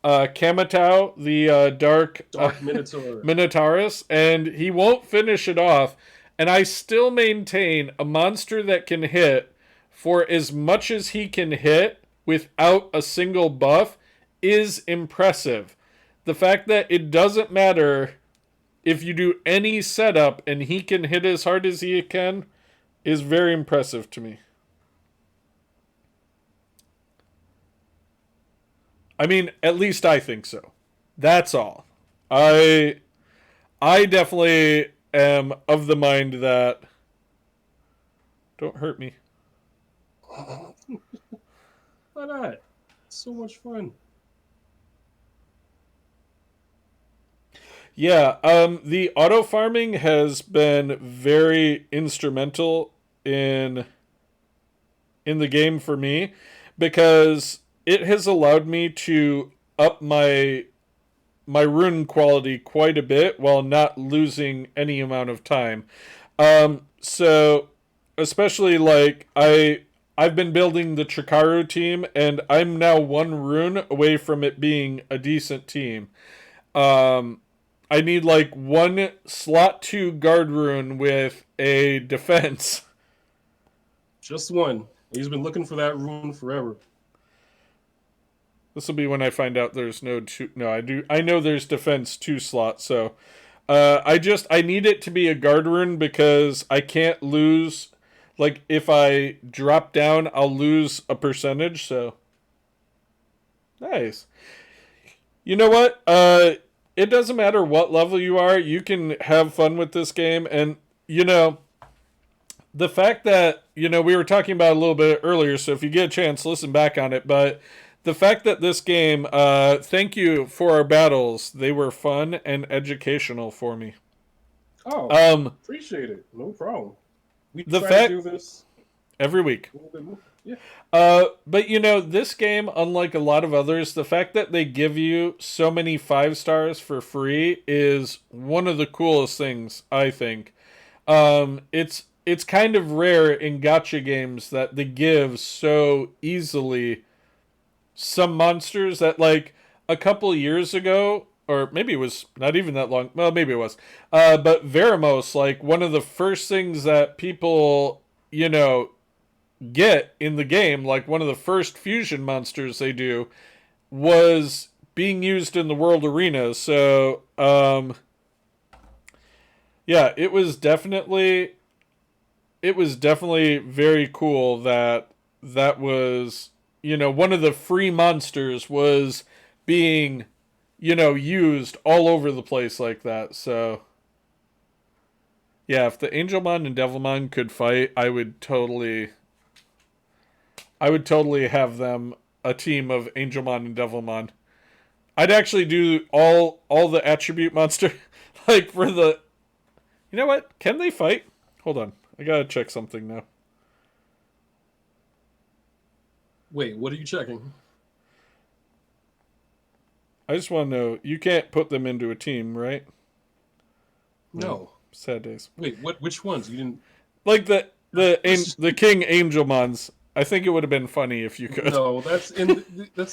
Kamatau, the dark Minotaur. Minotaurus, and he won't finish it off. And I still maintain a monster that can hit for as much as he can hit without a single buff is impressive. The fact that it doesn't matter if you do any setup and he can hit as hard as he can is very impressive to me. I mean, at least I think so. That's all. I definitely am of the mind that don't hurt me. Why not? It's so much fun. Yeah, the auto farming has been very instrumental in the game for me because it has allowed me to up my rune quality quite a bit while not losing any amount of time. So especially I've been building the Chikaru team and I'm now 1 rune away from it being a decent team. Um, I need like one slot 2 guard rune with a defense. Just one. He's been looking for that rune forever. This will be when I find out there's no two. No, I do. I know there's defense 2 slots. So, I need it to be a guard rune because I can't lose. Like if I drop down, I'll lose a percentage. So, nice. You know what? It doesn't matter what level you are. You can have fun with this game, and the fact that we were talking about it a little bit earlier. So if you get a chance, listen back on it. But the fact that this game, thank you for our battles. They were fun and educational for me. Oh, Um, appreciate it. No problem. We the try to fact do this every week. a little bit more. Yeah. But this game, unlike a lot of others, the fact that they give you so many 5 stars for free is one of the coolest things, I think. It's kind of rare in gacha games that they give so easily some monsters that, like, a couple years ago, or maybe it was not even that long, well, maybe it was, but Veramos, like, one of the first things that people, get in the game, like one of the first fusion monsters they do, was being used in the world arena. So, yeah, it was definitely very cool that was, one of the free monsters was being, used all over the place like that. So, yeah, if the Angelmon and Devilmon could fight, I would totally have them a team of Angelmon and Devilmon. I'd actually do all the attribute monster like for the. You know what? Can they fight? Hold on. I gotta check something now. Wait, what are you checking? I just want to know. You can't put them into a team, right? No. No. Sad days. Wait, what? Which ones? You didn't. Like Let's just, the King Angelmons. I think it would have been funny if you could. no, that's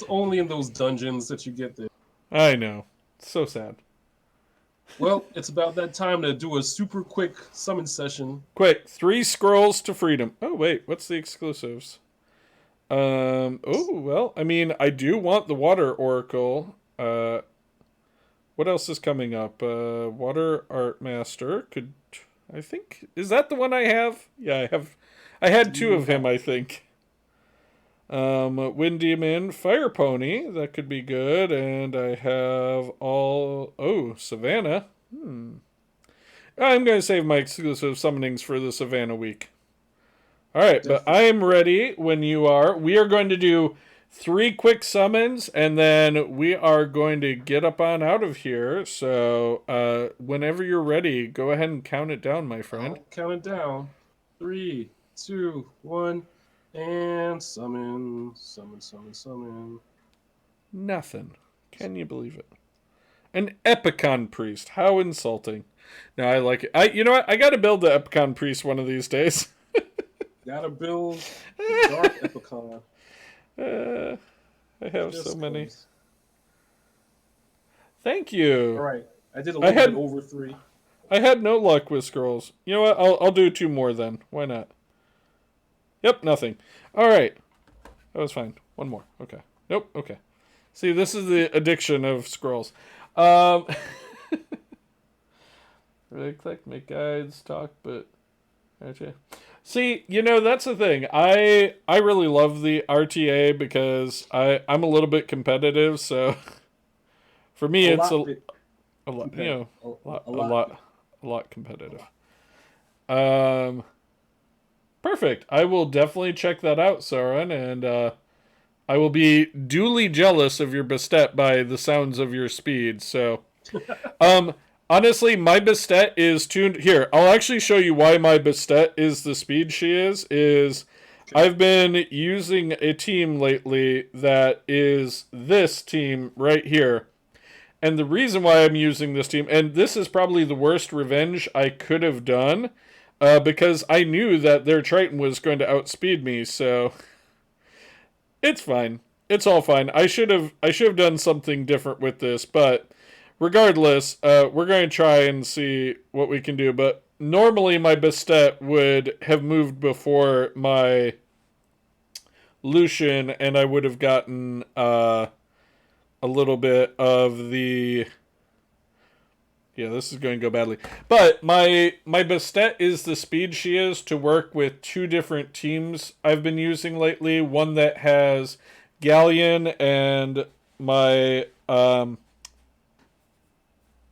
only in those dungeons that you get there. I know. So sad. Well, it's about that time to do a super quick summon session. Quick, 3 scrolls to freedom. Oh wait, what's the exclusives? Oh well, I mean, I do want the Water Oracle. What else is coming up? Water Art Master could. I think is that the one I have? Yeah, I have. I had 2 of him, I think. Wind Demon, Fire Pony, that could be good, and I have all. Oh, Savannah. I'm gonna save my exclusive summonings for the Savannah week. All right, but I am ready when you are. We are going to do 3 quick summons, and then we are going to get up on out of here. So, whenever you're ready, go ahead and count it down, my friend. I'll count it down. 3, 2, 1, and summon, summon, summon, summon. Nothing. Can you believe it? An Epicon Priest. How insulting. No, I like it. You know what? I gotta build the Epicon Priest one of these days. Gotta build the Dark Epicon. I have Just so many. cause. Thank you. All right, I did a little bit over 3. I had no luck with scrolls. You know what? I'll do 2 more then. Why not? Yep, nothing. All right. That was fine. 1 more. Okay. Nope. Okay. See, this is the addiction of scrolls. Right click, make guides, talk, but gotcha. See, that's the thing. I really love the RTA because I'm a little bit competitive, so for me it's a lot, a lot competitive. Perfect. I will definitely check that out, Sauron, and I will be duly jealous of your Bastet by the sounds of your speed. So, honestly, my Bastet is tuned. Here, I'll actually show you why my Bastet is the speed she is. I've been using a team lately that is this team right here. And the reason why I'm using this team, and this is probably the worst revenge I could have done, because I knew that their Triton was going to outspeed me, so it's fine. It's all fine. I should have done something different with this, but regardless, we're going to try and see what we can do. But normally, my Bastet would have moved before my Lucian, and I would have gotten a little bit of the. Yeah, this is going to go badly. But my Bastet is the speed she is to work with two different teams I've been using lately. One that has Galleon and my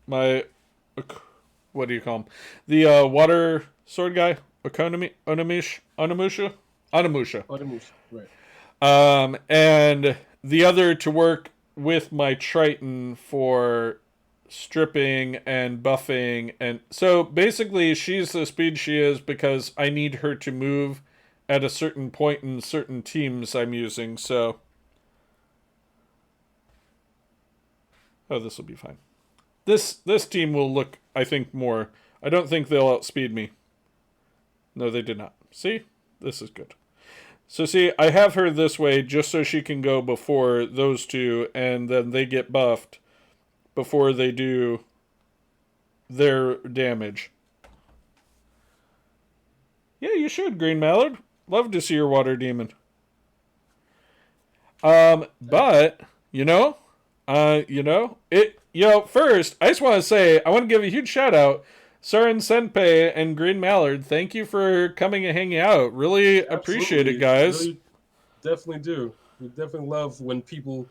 my what do you call him? The water sword guy, Onamusha. Automoose, right? And the other to work with my Triton for stripping and buffing. And so basically, she's the speed she is because I need her to move at a certain point in certain teams I'm using. So, oh, this will be fine. This team will look, I think, more. I don't think they'll outspeed me. No, they did not. See? This is good. So see, I have her this way just so she can go before those two, and then they get buffed before they do their damage. Yeah, you should, Green Mallard. Love to see your water demon. But first, I just want to say I want to give a huge shout out, Saren Senpei and Green Mallard. Thank you for coming and hanging out. Really appreciate it, Absolutely, guys. really, definitely do. We definitely love when people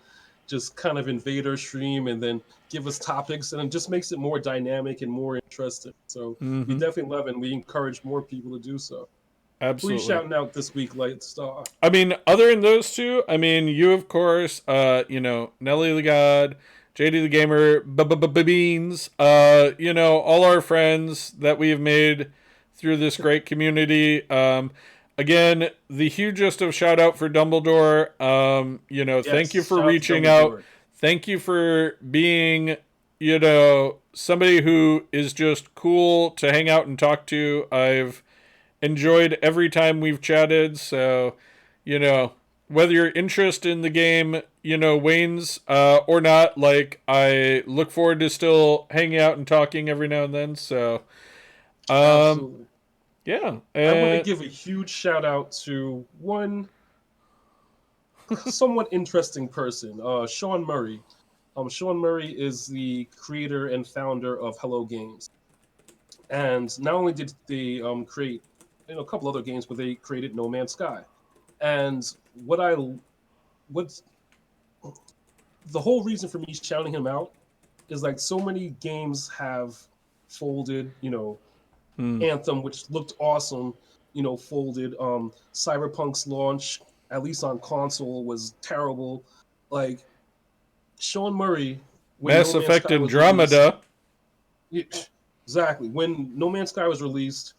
just kind of invade our stream and then give us topics, and it just makes it more dynamic and more interesting. So we Mm-hmm. definitely love it, and we encourage more people to do so. Who are you Absolutely. shouting out this week, Light Star? I mean, other than those two, I mean, you of course, Nelly the God, JD the Gamer, Beans, all our friends that we've made through this great community. Again, the hugest of shout out for Dumbledore. Thank you Yes, for shout out to reaching out. Dumbledore. Thank you for being, somebody who is just cool to hang out and talk to. I've enjoyed every time we've chatted. So, you know, whether your interest in the game, wanes or not, like I look forward to still hanging out and talking every now and then. So, um, Absolutely. yeah, I want to and give a huge shout out to one somewhat interesting person, Sean Murray. Sean Murray is the creator and founder of Hello Games, and not only did they create a couple other games, but they created No Man's Sky. And what's the whole reason for me shouting him out is like so many games have folded. hmm, Anthem, which looked awesome, folded. Cyberpunk's launch, at least on console, was terrible. Like Sean Murray, when No Mass Man's Effect Sky was released, Andromeda. yeah, exactly. When No Man's Sky was released,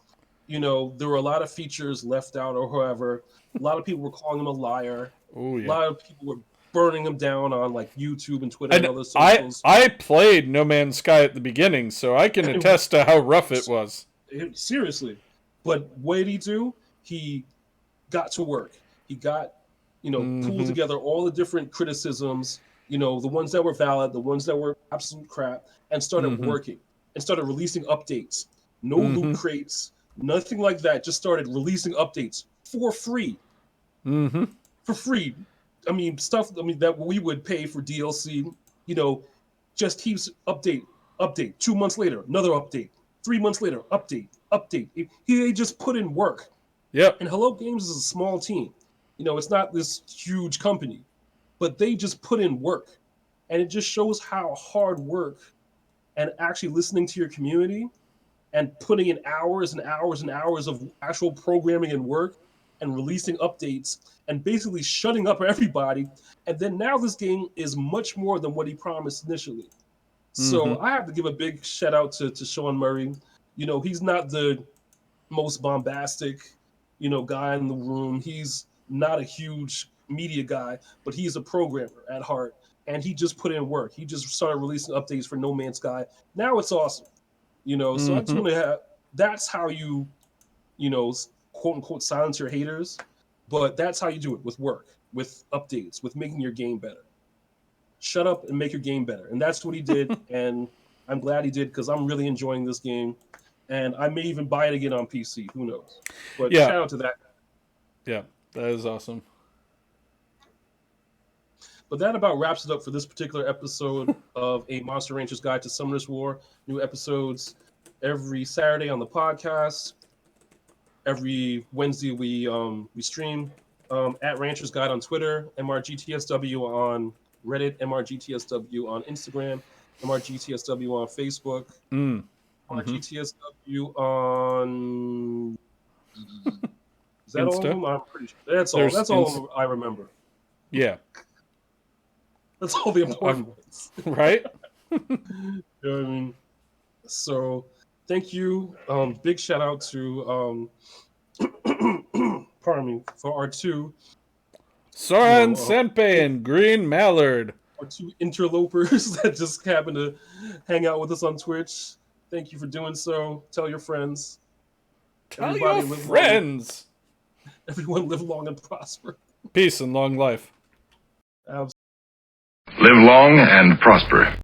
there were a lot of features left out or whoever. A lot of people were calling him a liar. Oh A yeah, lot of people were burning him down on like YouTube and Twitter and and other I socials. I played No Man's Sky at the beginning, so I can attest to how rough it was. Seriously. But what did he do? He got to work. He got, pulled Mm-hmm. together all the different criticisms, the ones that were valid, the ones that were absolute crap, and started Mm-hmm. working and started releasing updates. No loot Mm-hmm. crates, nothing like that. Just started releasing updates for free. Mm-hmm. For free. I mean, stuff. I mean, that we would pay for DLC. You know, just keeps update. 2 months later, another update. 3 months later, update. He just put in work. Yep. And Hello Games is a small team. It's not this huge company, but they just put in work. And it just shows how hard work and actually listening to your community and putting in hours and hours and hours of actual programming and work and releasing updates and basically shutting up everybody. And then now this game is much more than what he promised initially. Mm-hmm. So I have to give a big shout out to Sean Murray. He's not the most bombastic, guy in the room. He's not a huge media guy, but he's a programmer at heart. And he just put in work. He just started releasing updates for No Man's Sky. Now it's awesome. So I just Mm-hmm. want to have that's how you know, quote unquote silence your haters, but that's how you do it with work, with updates, with making your game better. shut up and make your game better. And that's what he did. And I'm glad he did because I'm really enjoying this game. And I may even buy it again on PC. Who knows? But Yeah, shout out to that. yeah, that is awesome. But that about wraps it up for this particular episode of A Monster Rancher's Guide to Summoner's War. New episodes every Saturday on the podcast. Every Wednesday we stream at Rancher's Guide on Twitter, MRGTSW on Reddit, MRGTSW on Instagram, MRGTSW on Facebook, Mm. Mm-hmm. MRGTSW on. Is that all of Insta. them? I'm pretty sure. That's all. There's That's all of them I remember. Yeah. That's all the important ones. Right. You know what I mean? So, thank you. Big shout out to pardon me, for our two, Soren Senpei and Green Mallard. our two interlopers that just happened to hang out with us on Twitch. Thank you for doing so. Tell your friends. Tell Everybody your live friends. Long, everyone live long and prosper. Peace and long life. Absolutely. Live long and prosper.